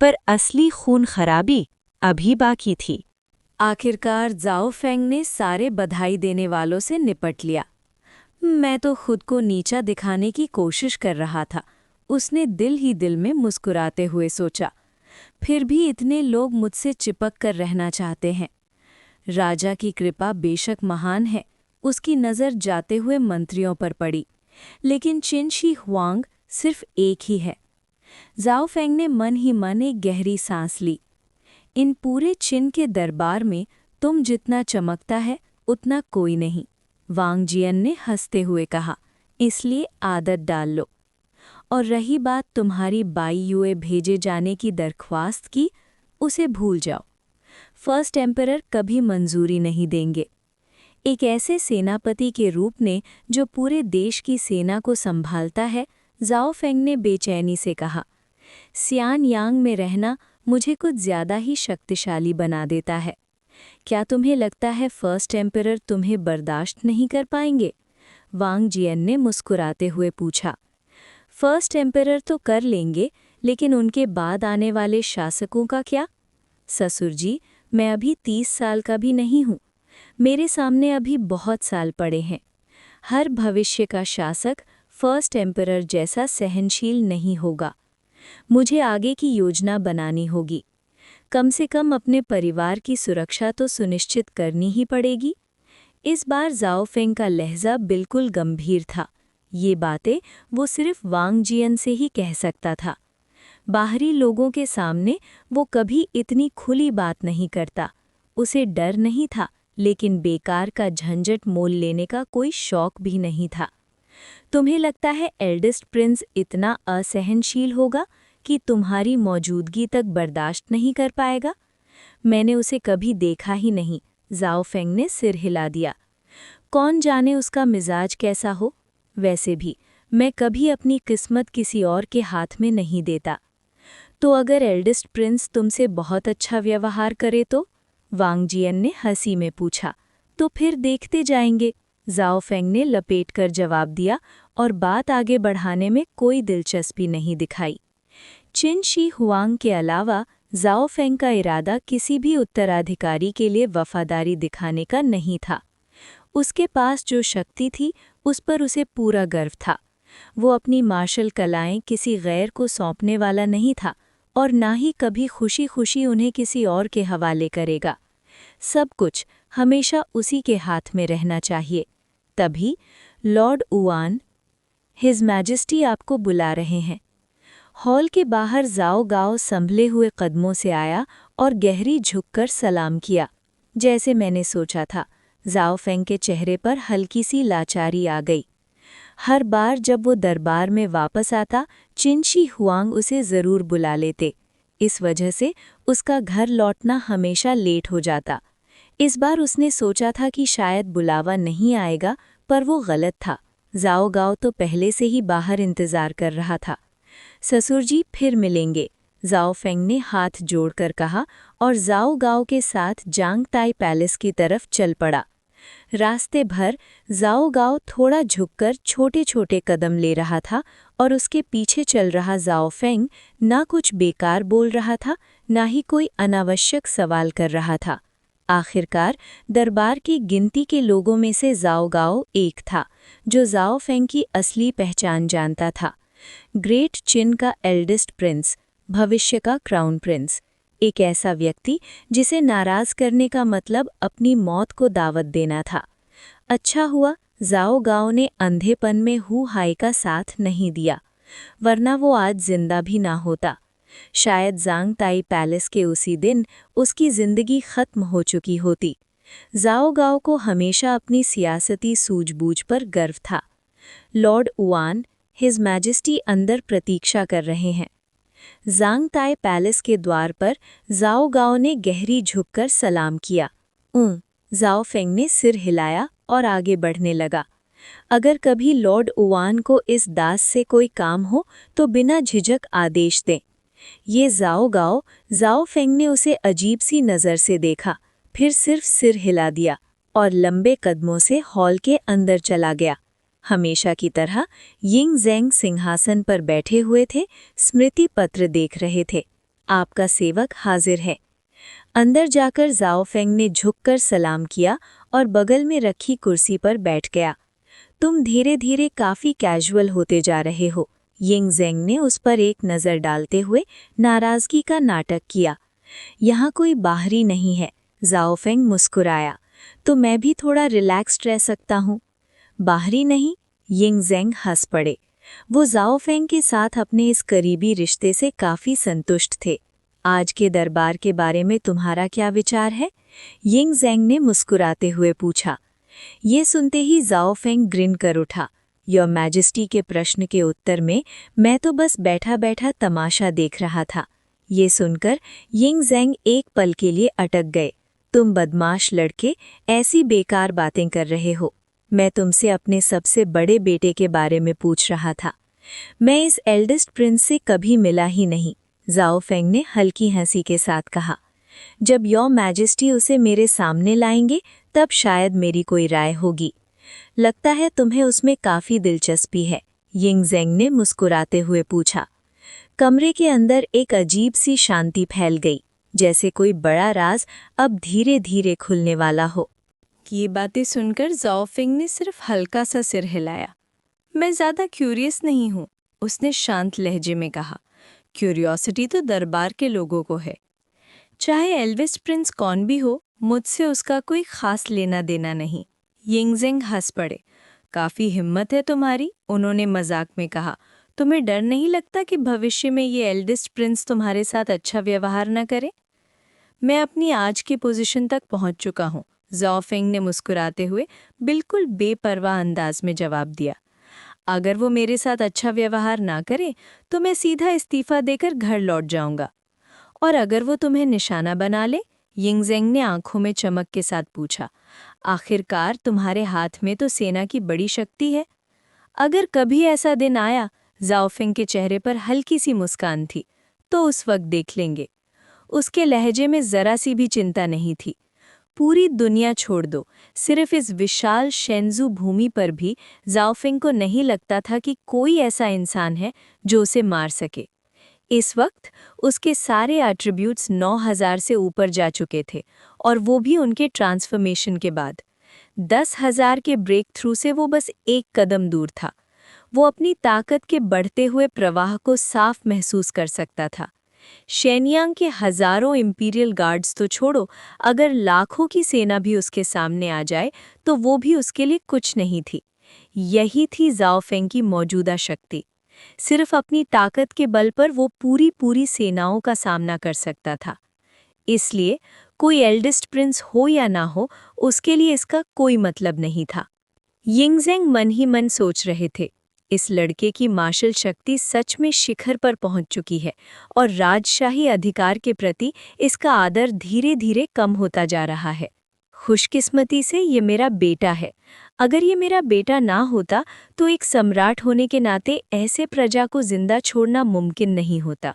पर असली खून खराबी अभी बाकी थी। आखिरकार जाओ फेंग ने सारे बधाई देने वालों से निपट लिया। मैं तो खुद को नीचा दिखाने की कोशिश कर रहा था, उसने दिल ही दिल में मुस्कुराते हुए सोचा। फिर भी इतने लोग मुझसे चिपक कर रहना चाहते हैं। राजा की कृपा बेशक महान है, उसकी नज़र जाते हुए मंत्रियों पर पड़ी, लेकिन चिन शी हुआंग सिर्फ एक ही है। जाओ फेंग ने मन ही मन एक गहरी सांस ली। इन पूरे चिन के दरबार में तुम जितना चमकता है उतना कोई नहीं, वांग जियन ने हंसते हुए कहा, इसलिए आदत डाल लो। और रही बात तुम्हारी बाई युए भेजे जाने की दरख्वास्त की, उसे भूल जाओ। फर्स्ट एम्परर कभी मंजूरी नहीं देंगे। एक ऐसे सेनापति के रूप में जो पूरे देश की सेना को संभालता है, जाओ फेंग ने बेचैनी से कहा, सियान यांग में रहना मुझे कुछ ज्यादा ही शक्तिशाली बना देता है। क्या तुम्हें लगता है फर्स्ट एम्परर तुम्हें बर्दाश्त नहीं कर पाएंगे? वांग जियन ने मुस्कुराते हुए पूछा। फर्स्ट एम्परर तो कर लेंगे, लेकिन उनके बाद आने वाले शासकों का क्या? ससुर जी, मैं अभी 30 साल का भी नहीं हूँ। मेरे सामने अभी बहुत साल पड़े हैं। हर भविष्य का शासक फर्स्ट एम्परर जैसा सहनशील नहीं होगा। मुझे आगे की योजना बनानी होगी। कम से कम अपने परिवार की सुरक्षा तो सुनिश्चित करनी ही पड़ेगी। इस बार जाओ फेंग का लहजा बिल्कुल गंभीर था। ये बातें वो सिर्फ वांग जियन से ही कह सकता था। बाहरी लोगों के सामने वो कभी इतनी खुली बात नहीं करता। उसे डर नहीं था, लेकिन बेकार का झंझट मोल लेने का कोई शौक भी नहीं था। तुम्हें लगता है एल्डेस्ट प्रिंस इतना असहनशील होगा कि तुम्हारी मौजूदगी तक बर्दाश्त नहीं कर पाएगा? मैंने उसे कभी देखा ही नहीं, जाओ फेंग ने सिर हिला दिया। कौन जाने उसका मिजाज कैसा हो। वैसे भी मैं कभी अपनी किस्मत किसी और के हाथ में नहीं देता। तो अगर एल्डेस्ट प्रिंस तुमसे बहुत अच्छा व्यवहार करे तो? वांग जियन ने हंसी में पूछा। तो फिर देखते जाएंगे, जाओ फेंग ने लपेट कर जवाब दिया और बात आगे बढ़ाने में कोई दिलचस्पी नहीं दिखाई। चिन शी हुआंग के अलावा जाओ फेंग का इरादा किसी भी उत्तराधिकारी के लिए वफादारी दिखाने का नहीं था। उसके पास जो शक्ति थी उस पर उसे पूरा गर्व था। वो अपनी मार्शल कलाएं किसी गैर को सौंपने वाला नहीं था और ना ही कभी खुशी खुशी उन्हें किसी और के हवाले करेगा। सब कुछ हमेशा उसी के हाथ में रहना चाहिए। तभी लॉर्ड उआन, हिज मैजेस्टी आपको बुला रहे हैं। हॉल के बाहर जाओ गाओ संभले हुए कदमों से आया और गहरी झुककर सलाम किया। जैसे मैंने सोचा था, जाओ फेंग के चेहरे पर हल्की सी लाचारी आ गई। हर बार जब वो दरबार में वापस आता, चिन शी हुआंग उसे ज़रूर बुला लेते। इस वजह से उसका घर लौटना हमेशा लेट हो जाता। इस बार उसने सोचा था कि शायद बुलावा नहीं आएगा, पर वो गलत था। जाओ गाओ तो पहले से ही बाहर इंतज़ार कर रहा था। ससुर जी फिर मिलेंगे, जाओ फेंग ने हाथ जोड़कर कहा और जाओ गाओ के साथ जांग ताई पैलेस की तरफ चल पड़ा। रास्ते भर जाओ गाओ थोड़ा झुककर छोटे छोटे कदम ले रहा था और उसके पीछे चल रहा जाओ फेंग ना कुछ बेकार बोल रहा था, ना ही कोई अनावश्यक सवाल कर रहा था। आखिरकार दरबार की गिनती के लोगों में से जाओ गाओ एक था जो जाओ फेंग की असली पहचान जानता था। ग्रेट चिन का एल्डेस्ट प्रिंस, भविष्य का क्राउन प्रिंस, एक ऐसा व्यक्ति जिसे नाराज करने का मतलब अपनी मौत को दावत देना था। अच्छा हुआ जाओ गाओ ने अंधेपन में हु हाई का साथ नहीं दिया, वरना वो आज जिंदा भी ना होता। शायद जांग ताई पैलेस के उसी दिन उसकी जिंदगी खत्म हो चुकी होती। जाओ गाओ को हमेशा अपनी सियासती सूझबूझ पर गर्व था। लॉर्ड उआन, हिज मैजेस्टी अंदर प्रतीक्षा कर रहे हैं। जांग ताई पैलेस के द्वार पर जाओ गाओ ने गहरी झुककर सलाम किया। जाओ फेंग ने सिर हिलाया और आगे बढ़ने लगा। अगर कभी लॉर्ड उआन को इस दास से कोई काम हो तो बिना झिझक आदेश दें। ये जाओ गाओ, जाओ फेंग ने उसे अजीब सी नज़र से देखा, फिर सिर्फ सिर हिला दिया और लंबे कदमों से हॉल के अंदर चला गया। हमेशा की तरह यिंग ज़ेंग सिंहासन पर बैठे हुए थे, स्मृति पत्र देख रहे थे। आपका सेवक हाजिर है। अंदर जाकर जाओ फेंग ने झुककर सलाम किया और बगल में रखी कुर्सी पर बैठ गया। तुम धीरे धीरे काफ़ी कैजुअल होते जा रहे हो, यिंग ज़ेंग ने उस पर एक नज़र डालते हुए नाराज़गी का नाटक किया। यहाँ कोई बाहरी नहीं है, जाओ फेंग मुस्कुराया, तो मैं भी थोड़ा रिलैक्स्ड रह सकता हूँ। बाहरी नहीं? यिंग ज़ेंग हंस पड़े। वो जाओ फेंग के साथ अपने इस करीबी रिश्ते से काफ़ी संतुष्ट थे। आज के दरबार के बारे में तुम्हारा क्या विचार है? यिंग ज़ेंग ने मुस्कुराते हुए पूछा। ये सुनते ही जाओ फेंग ग्रिन कर उठा। योर मैजेस्टी के प्रश्न के उत्तर में मैं तो बस बैठा बैठा तमाशा देख रहा था। ये सुनकर यिंग ज़ेंग एक पल के लिए अटक गए। तुम बदमाश लड़के ऐसी बेकार बातें कर रहे हो। मैं तुमसे अपने सबसे बड़े बेटे के बारे में पूछ रहा था। मैं इस एल्डेस्ट प्रिंस से कभी मिला ही नहीं, जाओ फेंग ने हल्की हंसी के साथ कहा। जब योर मैजेस्टी उसे मेरे सामने लाएंगे तब शायद मेरी कोई राय होगी। लगता है तुम्हें उसमें काफ़ी दिलचस्पी है, यिंग ज़ेंग ने मुस्कुराते हुए पूछा। कमरे के अंदर एक अजीब सी शांति फैल गई, जैसे कोई बड़ा राज अब धीरे धीरे खुलने वाला हो। ये बातें सुनकर जाओ फेंग ने सिर्फ हल्का सा सिर हिलाया। मैं ज़्यादा क्यूरियस नहीं हूँ, उसने शांत लहजे में कहा। क्यूरियोसिटी तो दरबार के लोगों को है। चाहे एल्विस प्रिंस कौन भी हो, मुझसे उसका कोई खास लेना देना नहीं। यिंगज़ेंग हंस पड़े। काफ़ी हिम्मत है तुम्हारी, उन्होंने मजाक में कहा। तुम्हें डर नहीं लगता कि भविष्य में ये एल्डेस्ट प्रिंस तुम्हारे साथ अच्छा व्यवहार न करे? मैं अपनी आज की पोजीशन तक पहुंच चुका हूँ, ज़ाओफेंग ने मुस्कुराते हुए बिल्कुल बेपरवाह अंदाज में जवाब दिया। अगर वो मेरे साथ अच्छा व्यवहार ना करे तो मैं सीधा इस्तीफा देकर घर लौट जाऊंगा। और अगर वो तुम्हें निशाना बना ले? यिंगज़ेंग ने आंखों में चमक के साथ पूछा। आखिरकार तुम्हारे हाथ में तो सेना की बड़ी शक्ति है। अगर कभी ऐसा दिन आया, ज़ाओफेंग के चेहरे पर हल्की सी मुस्कान थी, तो उस वक्त देख लेंगे। उसके लहजे में जरा सी भी चिंता नहीं थी। पूरी दुनिया छोड़ दो, सिर्फ इस विशाल शेंजू भूमि पर भी ज़ाओफेंग को नहीं लगता था कि कोई ऐसा इंसान है जो उसे मार सके। इस वक्त उसके सारे एट्रीब्यूट्स 9000 से ऊपर जा चुके थे, और वो भी उनके ट्रांसफॉर्मेशन के बाद। 10,000 के ब्रेक थ्रू से वो बस एक कदम दूर था। वो अपनी ताकत के बढ़ते हुए प्रवाह को साफ महसूस कर सकता था। शेनयांग के हजारों इंपीरियल गार्ड्स तो छोड़ो, अगर लाखों की सेना भी उसके सामने आ जाए तो वो भी उसके लिए कुछ नहीं थी। यही थी ज़ाओफेंग की मौजूदा शक्ति। सिर्फ अपनी ताकत के बल पर वो पूरी सेनाओं का सामना कर सकता था। इसलिए कोई एल्डेस्ट प्रिंस हो या ना हो, उसके लिए इसका कोई मतलब नहीं था। यिंगज़ेंग मन ही मन सोच रहे थे, इस लड़के की मार्शल शक्ति सच में शिखर पर पहुंच चुकी है, और राजशाही अधिकार के प्रति इसका आदर धीरे धीरे कम होता जा रहा है। खुशकिस्मती से ये मेरा बेटा है। अगर ये मेरा बेटा ना होता तो एक सम्राट होने के नाते ऐसे प्रजा को जिंदा छोड़ना मुमकिन नहीं होता।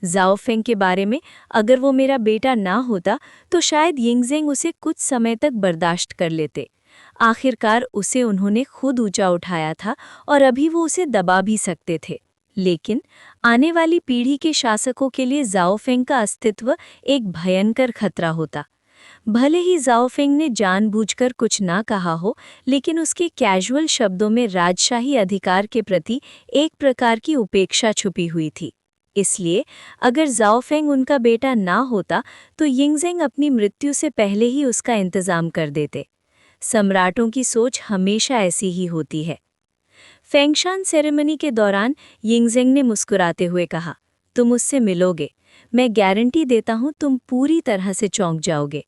ज़ाओफेंग के बारे में, अगर वो मेरा बेटा ना होता तो शायद यिंगज़ेंग उसे कुछ समय तक बर्दाश्त कर लेते। आखिरकार उसे उन्होंने खुद ऊंचा उठाया था, और अभी वो उसे दबा भी सकते थे। लेकिन आने वाली पीढ़ी के शासकों के लिए ज़ाओफेंग का अस्तित्व एक भयंकर खतरा होता। भले ही ज़ाओफेंग ने जानबूझकर कुछ ना कहा हो, लेकिन उसके कैजुअल शब्दों में राजशाही अधिकार के प्रति एक प्रकार की उपेक्षा छुपी हुई थी। इसलिए अगर ज़ाओफेंग उनका बेटा ना होता तो यिंगज़ेंग अपनी मृत्यु से पहले ही उसका इंतज़ाम कर देते। सम्राटों की सोच हमेशा ऐसी ही होती है। फेंगशान सेरेमनी के दौरान यिंगज़ेंग ने मुस्कुराते हुए कहा, तुम उससे मिलोगे। मैं गारंटी देता हूँ तुम पूरी तरह से चौंक जाओगे।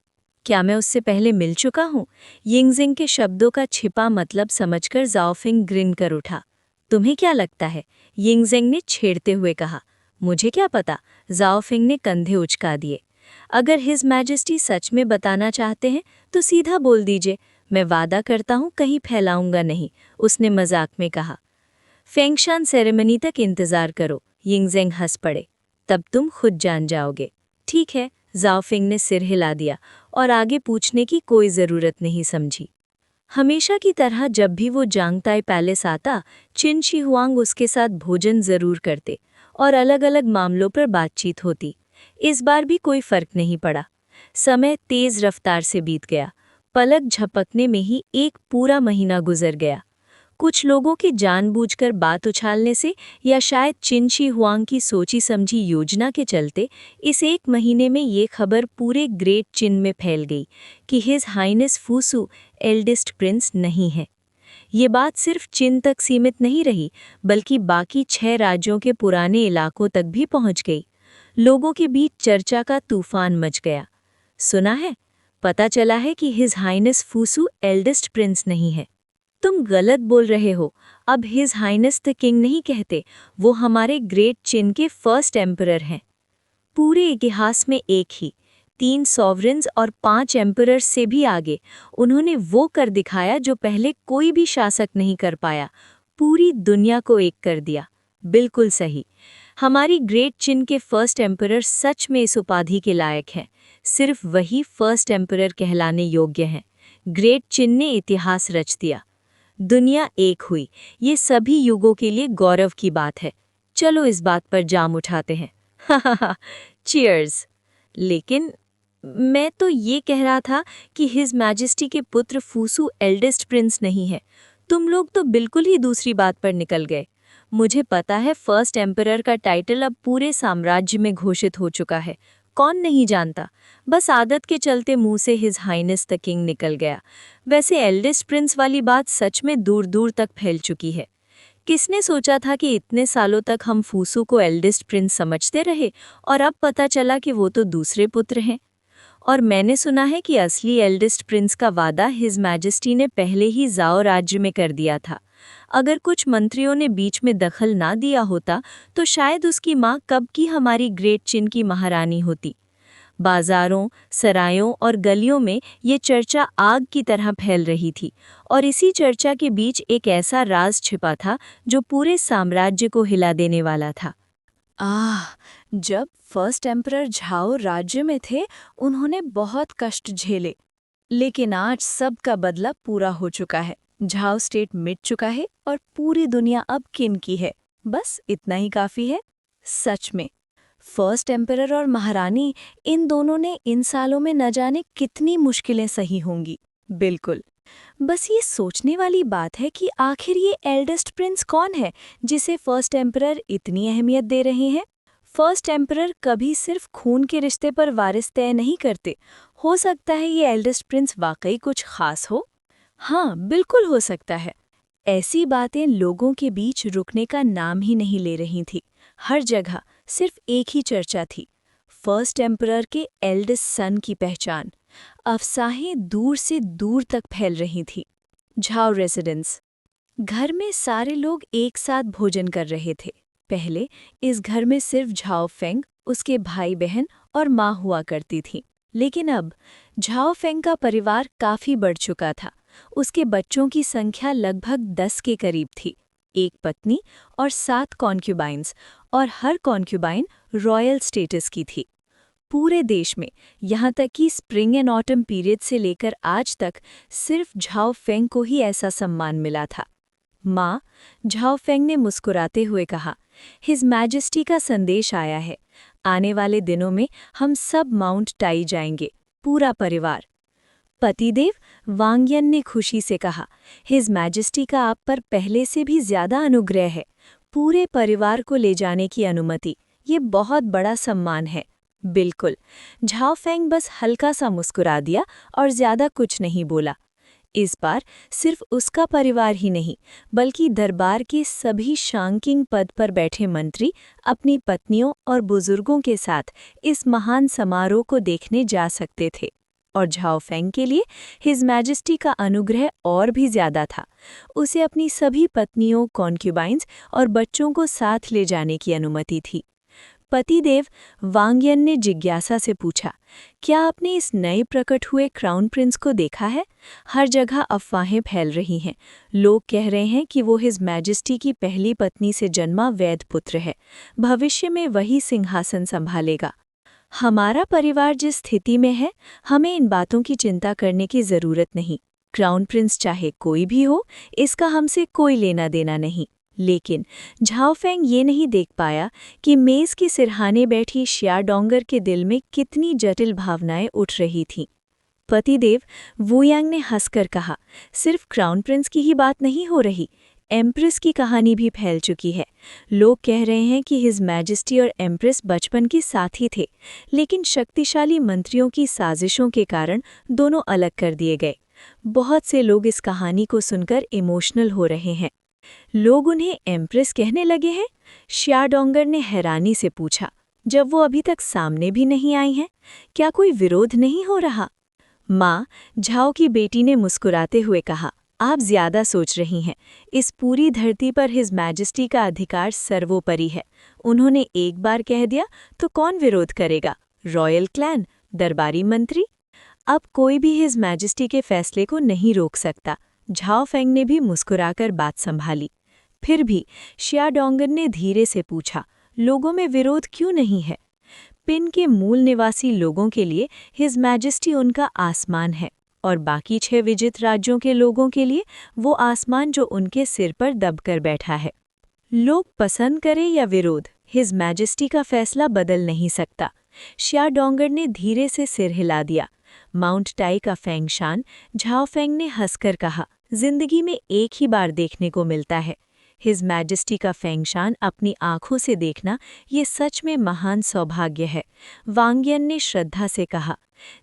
क्या मैं उससे पहले मिल चुका हूँ? यिंगज़ेंग के शब्दों का छिपा मतलब समझकर ज़ाओफेंग ग्रिन कर उठा। तुम्हें क्या लगता है? यिंगज़ेंग ने छेड़ते हुए कहा। मुझे क्या पता? ज़ाओफेंग ने कंधे उचका दिए। अगर हिज मैजेस्टी सच में बताना चाहते हैं तो सीधा बोल दीजिए, मैं वादा करता हूँ कहीं फैलाऊंगा नहीं, उसने मजाक में कहा। फेंगशान सेरेमनी तक इंतजार करो, यिंगज़ेंग हंस पड़े। तब तुम खुद जान जाओगे। ठीक है, ज़ाओफेंग ने सिर हिला दिया और आगे पूछने की कोई ज़रूरत नहीं समझी। हमेशा की तरह जब भी वो जांगताई पैलेस आता, चिन शी हुआंग उसके साथ भोजन जरूर करते और अलग-अलग मामलों पर बातचीत होती। इस बार भी कोई फर्क नहीं पड़ा। समय तेज रफ्तार से बीत गया। पलक झपकने में ही एक पूरा महीना गुजर गया। कुछ लोगों के जानबूझकर बात उछालने से या शायद चिन शी हुआंग की सोची समझी योजना के चलते इस एक महीने में ये खबर पूरे ग्रेट चिन में फैल गई कि हिज हाइनेस फूसू एल्डेस्ट प्रिंस नहीं है। ये बात सिर्फ चिन तक सीमित नहीं रही, बल्कि बाकी 6 राज्यों के पुराने इलाकों तक भी पहुंच गई। लोगों के बीच चर्चा का तूफान मच गया। सुना है? पता चला है कि हिज हाइनेस फूसू एल्डेस्ट प्रिंस नहीं है। तुम गलत बोल रहे हो। अब हिज हाइनेस द किंग नहीं कहते, वो हमारे ग्रेट चिन के फर्स्ट एम्परर हैं। पूरे इतिहास में एक ही 3 सॉवरेन्स और 5 एम्परर्स से भी आगे उन्होंने वो कर दिखाया जो पहले कोई भी शासक नहीं कर पाया। पूरी दुनिया को एक कर दिया। बिल्कुल सही। हमारी ग्रेट चिन के फर्स्ट एम्परर सच में इस उपाधि के लायक हैं। सिर्फ वही फर्स्ट एम्परर कहलाने योग्य हैं। ग्रेट चिन ने इतिहास रच दिया। दुनिया एक हुई। ये सभी युगों के लिए गौरव की बात है। चलो इस बात पर जाम उठाते हैं। हा चीयर्स। लेकिन मैं तो ये कह रहा था कि हिज मैजेस्टी के पुत्र फूसू एल्डेस्ट प्रिंस नहीं है। तुम लोग तो बिल्कुल ही दूसरी बात पर निकल गए। मुझे पता है फर्स्ट एम्परर का टाइटल अब पूरे साम्राज्य में घोषित हो चुका है। कौन नहीं जानता, बस आदत के चलते मुंह से हिज हाइनेस द किंग निकल गया। वैसे एल्डेस्ट प्रिंस वाली बात सच में दूर दूर तक फैल चुकी है। किसने सोचा था कि इतने सालों तक हम फूसू को एल्डेस्ट प्रिंस समझते रहे और अब पता चला कि वो तो दूसरे पुत्र हैं। और मैंने सुना है कि असली एल्डेस्ट प्रिंस का वादा हिज मैजेस्टी ने पहले ही जाओ राज्य में कर दिया था। अगर कुछ मंत्रियों ने बीच में दखल ना दिया होता तो शायद उसकी माँ कब की हमारी ग्रेट चिन की महारानी होती। बाजारों, सरायों और गलियों में ये चर्चा आग की तरह फैल रही थी और इसी चर्चा के बीच एक ऐसा राज छिपा था जो पूरे साम्राज्य को हिला देने वाला था। जब फर्स्ट एम्परर झाओ राज्य में थे उन्होंने बहुत कष्ट झेले, लेकिन आज सबका बदला पूरा हो चुका है। झाओ स्टेट मिट चुका है और पूरी दुनिया अब किन की है, बस इतना ही काफी है। सच में फर्स्ट एम्परर और महारानी, इन दोनों ने इन सालों में न जाने कितनी मुश्किलें सही होंगी। बिल्कुल, बस ये सोचने वाली बात है कि आखिर ये एल्डेस्ट प्रिंस कौन है जिसे फर्स्ट एम्परर इतनी अहमियत दे रहे हैं। फर्स्ट एम्परर कभी सिर्फ खून के रिश्ते पर वारिस तय नहीं करते। हो सकता है ये एल्डेस्ट प्रिंस वाकई कुछ खास हो। हाँ, बिल्कुल हो सकता है। ऐसी बातें लोगों के बीच रुकने का नाम ही नहीं ले रही थी। हर जगह सिर्फ एक ही चर्चा थी, फर्स्ट एम्परर के एल्डेस्ट सन की पहचान। अफसाहें दूर से दूर तक फैल रही थी। Zhao residence. घर में सारे लोग एक साथ भोजन कर रहे थे। पहले इस घर में सिर्फ झाओ फेंग, उसके भाई बहन और माँ हुआ करती थी, लेकिन अब झाओ फेंग का परिवार काफी बढ़ चुका था। उसके बच्चों की संख्या लगभग 10 के करीब थी, एक पत्नी और 7 कॉन्क्यूबाइंस, और हर कॉन्क्यूबाइन रॉयल स्टेटस की थी। पूरे देश में, यहाँ तक कि स्प्रिंग एंड ऑटम पीरियड से लेकर आज तक, सिर्फ झाओ फेंग को ही ऐसा सम्मान मिला था। माँ, झाओ फेंग ने मुस्कुराते हुए कहा, हिज मैजेस्टी का संदेश आया है। आने वाले दिनों में हम सब माउंट टाई जाएंगे, पूरा परिवार। पतिदेव, वांग्यन ने खुशी से कहा, हिज मैजेस्टी का आप पर पहले से भी ज्यादा अनुग्रह है। पूरे परिवार को ले जाने की अनुमति, ये बहुत बड़ा सम्मान है। बिल्कुल। झाओ फेंग बस हल्का सा मुस्कुरा दिया और ज्यादा कुछ नहीं बोला। इस बार सिर्फ उसका परिवार ही नहीं, बल्कि दरबार के सभी शांकिंग पद पर बैठे मंत्री अपनी पत्नियों और बुजुर्गों के साथ इस महान समारोह को देखने जा सकते थे। और झाओ फेंग के लिए हिज मैजेस्टी का अनुग्रह और भी ज्यादा था। उसे अपनी सभी पत्नियों, कॉन्क्यूबाइंस और बच्चों को साथ ले जाने की अनुमति थी। पतिदेव, वांग्यन ने जिज्ञासा से पूछा, क्या आपने इस नए प्रकट हुए क्राउन प्रिंस को देखा है? हर जगह अफवाहें फैल रही हैं। लोग कह रहे हैं कि वो हिज मैजेस्टी की पहली पत्नी से जन्मा वैध पुत्र है। भविष्य में वही सिंहासन संभालेगा। हमारा परिवार जिस स्थिति में है, हमें इन बातों की चिंता करने की जरूरत नहीं। क्राउन प्रिंस चाहे कोई भी हो, इसका हमसे कोई लेना देना नहीं। लेकिन झाओ फेंग ये नहीं देख पाया कि मेज के सिरहाने बैठी शियाडोंगर के दिल में कितनी जटिल भावनाएं उठ रही थीं। पतिदेव, वुयांग ने हंसकर कहा, सिर्फ क्राउन प्रिंस की ही बात नहीं हो रही, एम्प्रेस की कहानी भी फैल चुकी है। लोग कह रहे हैं कि हिज मैजेस्टी और एम्प्रेस बचपन के साथी थे, लेकिन शक्तिशाली मंत्रियों की साजिशों के कारण दोनों अलग कर दिए गए। बहुत से लोग इस कहानी को सुनकर इमोशनल हो रहे हैं। लोग उन्हें एम्प्रेस कहने लगे हैं? शियाडोंगर ने हैरानी से पूछा, जब वो अभी तक सामने भी नहीं आई हैं। क्या कोई विरोध नहीं हो रहा? माँ, झाओ की बेटी ने मुस्कुराते हुए कहा, आप ज्यादा सोच रही हैं। इस पूरी धरती पर हिज मैजेस्टी का अधिकार सर्वोपरि है। उन्होंने एक बार कह दिया तो कौन विरोध करेगा? रॉयल क्लैन, दरबारी मंत्री? अब कोई भी हिज मैजेस्टी के फैसले को नहीं रोक सकता। झाओ फेंग ने भी मुस्कुराकर बात संभाली। फिर भी शियाडोंगर ने धीरे से पूछा, लोगों में विरोध क्यों नहीं है? पिन के मूल निवासी लोगों के लिए हिज मैजेस्टी उनका आसमान है, और बाकी 6 विजित राज्यों के लोगों के लिए वो आसमान जो उनके सिर पर दबकर बैठा है। लोग पसंद करें या विरोध, हिज मैजेस्टी का फैसला बदल नहीं सकता। शियाडोंगर ने धीरे से सिर हिला दिया। माउंट टाई का फेंगशान, झाओ फेंग ने हंसकर कहा, जिंदगी में एक ही बार देखने को मिलता है। हिज मैजेस्टी का फेंगशान अपनी आंखों से देखना ये सच में महान सौभाग्य है, वांग्यन ने श्रद्धा से कहा।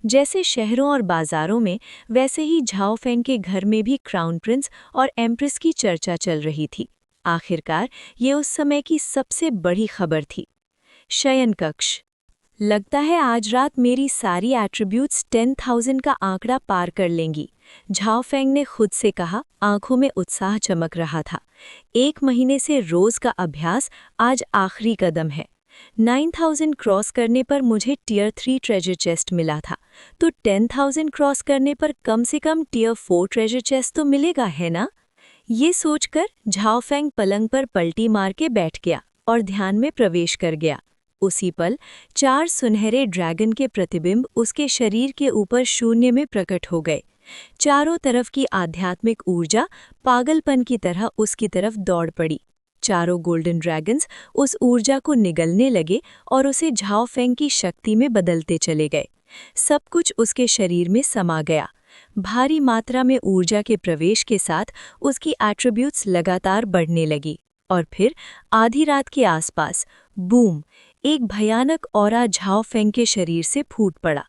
जैसे शहरों और बाजारों में, वैसे ही झाओ फेंग के घर में भी क्राउन प्रिंस और एम्प्रेस की चर्चा चल रही थी। आखिरकार ये उस समय की सबसे बड़ी खबर थी। शयन कक्ष। लगता है आज रात मेरी सारी एट्रीब्यूट्स 10,000 का आंकड़ा पार कर लेंगी, झाओ फेंग ने खुद से कहा, आंखों में उत्साह चमक रहा था। 1 महीने से रोज का अभ्यास आज आखिरी कदम है। 9,000 क्रॉस करने पर मुझे टियर 3 ट्रेजर चेस्ट मिला था, तो 10,000 क्रॉस करने पर कम से कम टियर 4 ट्रेजर चेस्ट तो मिलेगा, है ना? ये सोचकर झाओ फेंग पलंग पर पलटी मार के बैठ गया और ध्यान में प्रवेश कर गया। उसी पल 4 सुनहरे ड्रैगन के प्रतिबिंब उसके शरीर के ऊपर शून्य में प्रकट हो गए। चारों तरफ की आध्यात्मिक ऊर्जा पागलपन की तरह उसकी तरफ दौड़ पड़ी। चारों गोल्डन ड्रैगन्स उस ऊर्जा को निगलने लगे और उसे झाओ फेंग की शक्ति में बदलते चले गए। सब कुछ उसके शरीर में समा गया। भारी मात्रा में ऊर्जा के प्रवेश के साथ उसकी एट्रीब्यूट्स लगातार बढ़ने लगी और फिर आधी रात के आसपास बूम, एक भयानक ऑरा झाओ फेंग के शरीर से फूट पड़ा।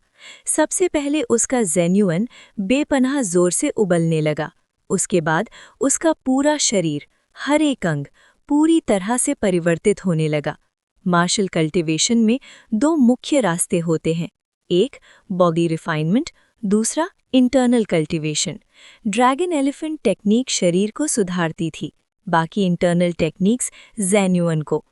सबसे पहले उसका जेन्युइन बेपनाह जोर से उबलने लगा। उसके बाद उसका पूरा शरीर, हर एक अंग पूरी तरह से परिवर्तित होने लगा। मार्शल कल्टीवेशन में 2 मुख्य रास्ते होते हैं, एक बॉडी रिफाइनमेंट, दूसरा internal cultivation. Dragon elephant technique शरीर को सुधारती थी, बाकी इंटरनल टेक्निक्स जेन्युइन को।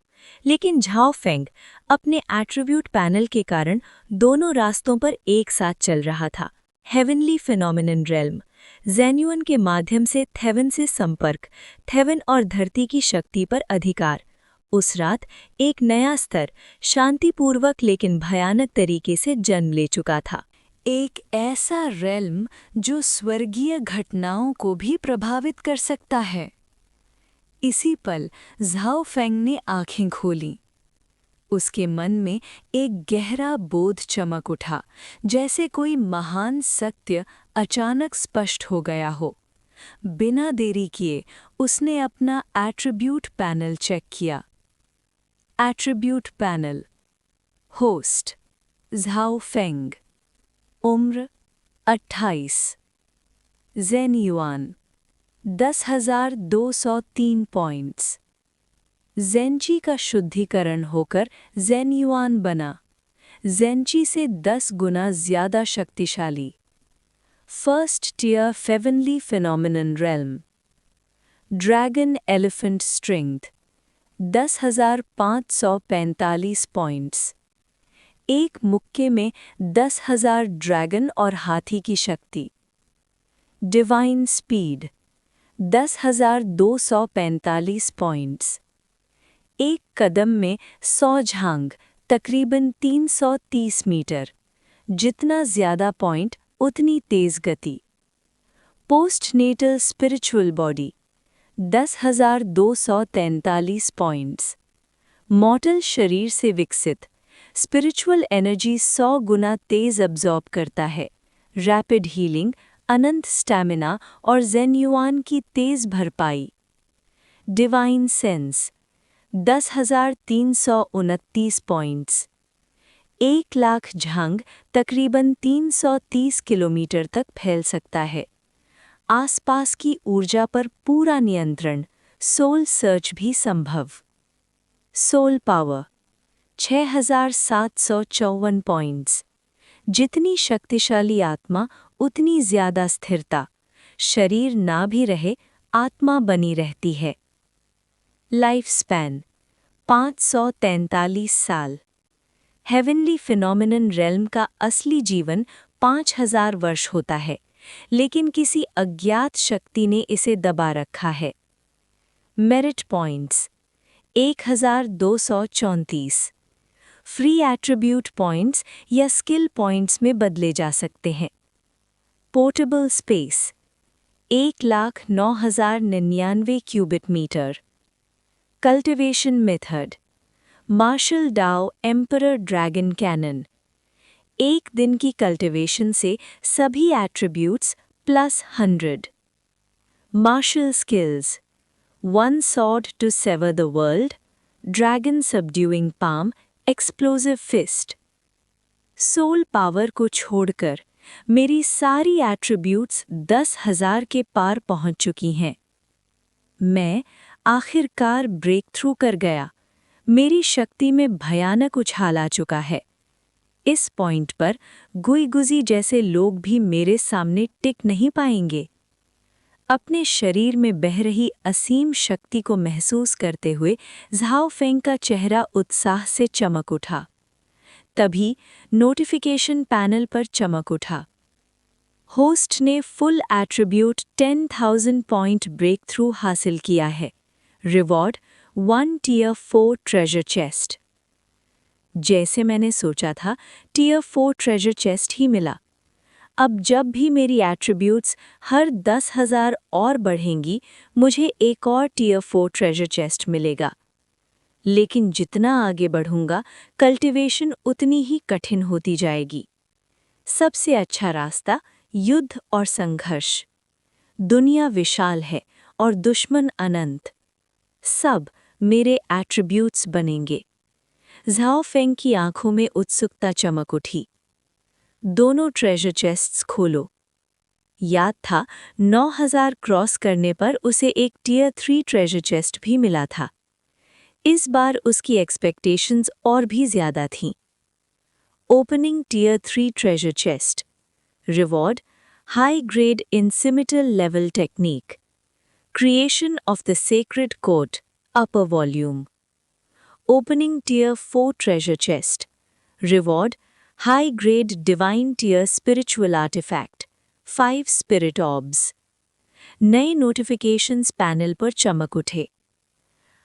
लेकिन झाओ फेंग अपने एट्रीब्यूट पैनल के कारण दोनों रास्तों पर एक साथ चल रहा था। हेवनली फिनोमिनन रेल्म, जेन्युइन के माध्यम से थेवन से संपर्क, थेवन और धरती की शक्ति पर अधिकार। उस रात एक नया स्तर शांतिपूर्वक लेकिन भयानक तरीके से जन्म ले चुका था। एक ऐसा रेल्म जो स्वर्गीय घटनाओं को भी प्रभावित कर सकता है। इसी पल झाओ फेंग ने आंखें खोलीं। उसके मन में एक गहरा बोध चमक उठा, जैसे कोई महान सत्य अचानक स्पष्ट हो गया हो। बिना देरी किए उसने अपना एट्रीब्यूट पैनल चेक किया। Attribute panel. Host Zhao Feng, उम्र 28, ज़ेन युआन 10,203 पॉइंट्स। ज़ेनची का शुद्धिकरण होकर ज़ेन युआन बना, ज़ेनची से 10 गुना ज़्यादा शक्तिशाली। First tier heavenly phenomenon realm. Dragon elephant strength 10,545 points. एक मुक्के में 10,000 ड्रैगन और हाथी की शक्ति। Divine speed 10,245 points. एक कदम में 100 झांग, तकरीबन 330 मीटर। जितना ज़्यादा पॉइंट उतनी तेज़ गति। Postnatal spiritual body 10,243 points. मॉर्टल शरीर से विकसित, स्पिरिचुअल एनर्जी 100 गुना तेज अब्जॉर्ब करता है। रैपिड हीलिंग, अनंत स्टैमिना और ज़ेन युआन की तेज भरपाई। Divine sense 10,329 points. 1,00,000 झांग तकरीबन 330 किलोमीटर तक फैल सकता है। आसपास की ऊर्जा पर पूरा नियंत्रण, सोल सर्च भी संभव। Soul power 6,754 points. जितनी शक्तिशाली आत्मा उतनी ज्यादा स्थिरता, शरीर ना भी रहे आत्मा बनी रहती है। लाइफ स्पैन 543 साल। हेवनली फिनोमिनन रेल्म का असली जीवन 5,000 वर्ष होता है, लेकिन किसी अज्ञात शक्ति ने इसे दबा रखा है। Merit points 1,234। Free attribute points या स्किल पॉइंट्स में बदले जा सकते हैं। Portable space 1,09,099 cubic metre. Cultivation method martial dao emperor dragon cannon. एक दिन की कल्टिवेशन से सभी attributes +100। Martial skills one sword to sever the world, dragon subduing palm, explosive fist. Soul power को छोड़कर मेरी सारी एट्रीब्यूट्स 10,000 के पार पहुंच चुकी हैं। मैं आखिरकार ब्रेक थ्रू कर गया। मेरी शक्ति में भयानक उछाल आ चुका है। इस पॉइंट पर गुईगुजी जैसे लोग भी मेरे सामने टिक नहीं पाएंगे। अपने शरीर में बह रही असीम शक्ति को महसूस करते हुए झाओ फेंग का चेहरा उत्साह से चमक उठा। तभी नोटिफिकेशन पैनल पर चमक उठा। होस्ट ने full attribute 10,000 point breakthrough हासिल किया है। Reward 1 tier 4 treasure chest. जैसे मैंने सोचा था, टियर 4 ट्रेजर चेस्ट ही मिला। अब जब भी मेरी एट्रीब्यूट्स हर 10,000 और बढ़ेंगी, मुझे एक और टियर 4 ट्रेजर चेस्ट मिलेगा। लेकिन जितना आगे बढ़ूंगा, कल्टीवेशन उतनी ही कठिन होती जाएगी। सबसे अच्छा रास्ता युद्ध और संघर्ष। दुनिया विशाल है और दुश्मन अनंत। सब मेरे एट्रीब्यूट्स बनेंगे। झाओ फेंग की आंखों में उत्सुकता चमक उठी। दोनों ट्रेजर चेस्ट्स खोलो। याद था 9,000 क्रॉस करने पर उसे एक टियर 3 ट्रेजर चेस्ट भी मिला था। इस बार उसकी एक्सपेक्टेशंस और भी ज्यादा थीं। Opening tier 3 treasure chest. Reward high grade in scimitar level technique. Creation of the sacred code upper volume. Opening tier 4 treasure chest. Reward high grade divine tier spiritual artifact 5 spirit orbs. नए notifications panel पर चमक उठे।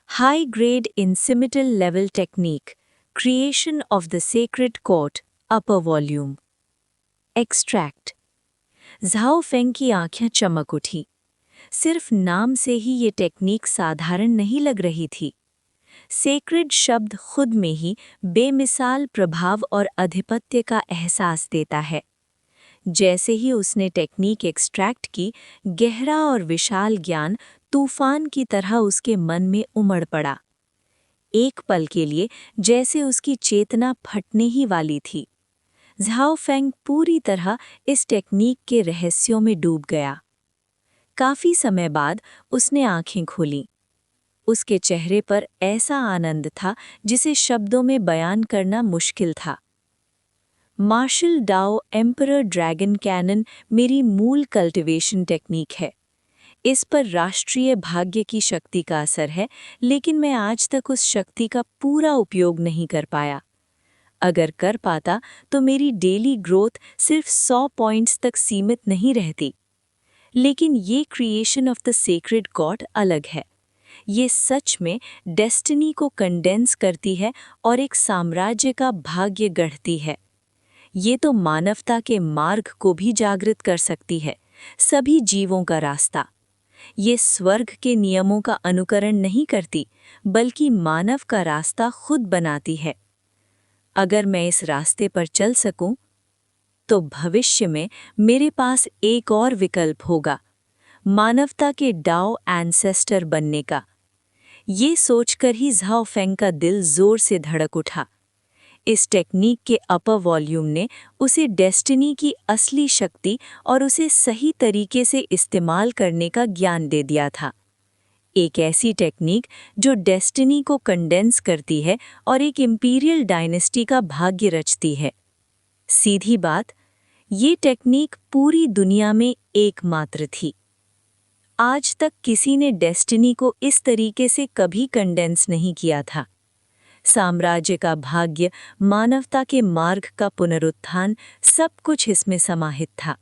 High grade in scimitar level technique, creation of the sacred court upper volume. Extract. Zhao Feng की आंखें चमक उठी। सिर्फ नाम से ही ये टेक्निक साधारण नहीं लग रही थी। सेक्रेड शब्द खुद में ही बेमिसाल प्रभाव और आधिपत्य का एहसास देता है। जैसे ही उसने टेक्निक एक्सट्रैक्ट की, गहरा और विशाल ज्ञान तूफान की तरह उसके मन में उमड़ पड़ा। एक पल के लिए जैसे उसकी चेतना फटने ही वाली थी। झाओ फेंग पूरी तरह इस टेक्निक के रहस्यों में डूब गया। काफी समय बाद उसने आंखें खोलीं। उसके चेहरे पर ऐसा आनंद था जिसे शब्दों में बयान करना मुश्किल था। Martial dao emperor dragon cannon मेरी मूल कल्टीवेशन टेक्निक है। इस पर राष्ट्रीय भाग्य की शक्ति का असर है, लेकिन मैं आज तक उस शक्ति का पूरा उपयोग नहीं कर पाया। अगर कर पाता तो मेरी डेली ग्रोथ सिर्फ 100 पॉइंट्स तक सीमित नहीं रहती। लेकिन ये creation of the sacred God अलग है। ये सच में डेस्टिनी को कंडेंस करती है और एक साम्राज्य का भाग्य गढ़ती है। ये तो मानवता के मार्ग को भी जागृत कर सकती है, सभी जीवों का रास्ता। ये स्वर्ग के नियमों का अनुकरण नहीं करती, बल्कि मानव का रास्ता खुद बनाती है। अगर मैं इस रास्ते पर चल सकूं, तो भविष्य में मेरे पास एक और विकल्प होगा, मानवता के डाओ एंसेस्टर बनने का। ये सोचकर ही झाओ फेंग का दिल जोर से धड़क उठा। इस टेक्निक के अपर वॉल्यूम ने उसे डेस्टिनी की असली शक्ति और उसे सही तरीके से इस्तेमाल करने का ज्ञान दे दिया था। एक ऐसी टेक्निक जो डेस्टिनी को कंडेंस करती है और एक इंपीरियल डायनेस्टी का भाग्य रचती है। सीधी बात, ये टेक्निक पूरी दुनिया में एकमात्र थी। आज तक किसी ने डेस्टिनी को इस तरीके से कभी कंडेंस नहीं किया था। साम्राज्य का भाग्य, मानवता के मार्ग का पुनरुत्थान, सब कुछ इसमें समाहित था।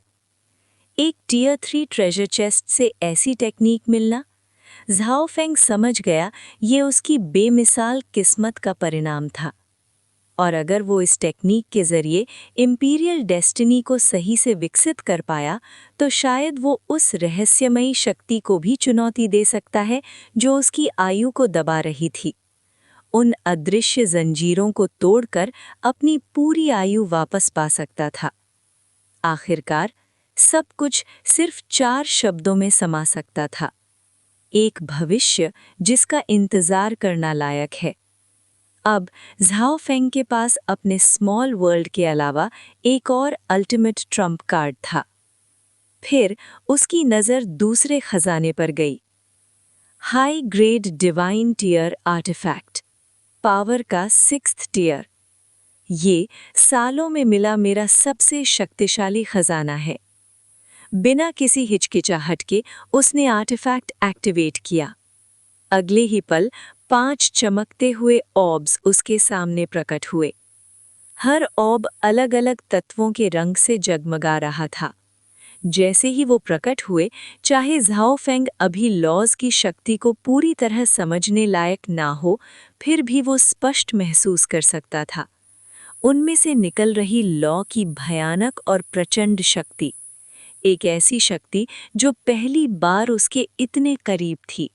एक टियर 3 ट्रेजर चेस्ट से ऐसी टेक्निक मिलना, झाओ फेंग समझ गया ये उसकी बेमिसाल किस्मत का परिणाम था। और अगर वो इस टेक्निक के जरिए इंपीरियल डेस्टिनी को सही से विकसित कर पाया, तो शायद वो उस रहस्यमयी शक्ति को भी चुनौती दे सकता है जो उसकी आयु को दबा रही थी। उन अदृश्य जंजीरों को तोड़कर अपनी पूरी आयु वापस पा सकता था। आखिरकार सब कुछ सिर्फ 4 शब्दों में समा सकता था। एक भविष्य जिसका इंतजार करना लायक है। अब झाओ फेंग के पास अपने स्मॉल वर्ल्ड के अलावा एक और अल्टीमेट ट्रम्प कार्ड था। फिर उसकी नज़र दूसरे खजाने पर गई। High grade divine tier artifact, power का 6th टियर। ये सालों में मिला मेरा सबसे शक्तिशाली खजाना है। बिना किसी हिचकिचाहट के उसने आर्टिफैक्ट एक्टिवेट किया। अगले ही पल 5 चमकते हुए ऑब्स उसके सामने प्रकट हुए। हर ऑब अलग-अलग तत्वों के रंग से जगमगा रहा था। जैसे ही वो प्रकट हुए, चाहे झाओ फेंग अभी लॉज की शक्ति को पूरी तरह समझने लायक ना हो, फिर भी वो स्पष्ट महसूस कर सकता था। उनमें से निकल रही लॉ की भयानक और प्रचंड शक्ति, एक ऐसी शक्ति जो पहली बार उसके इतने करीब थी।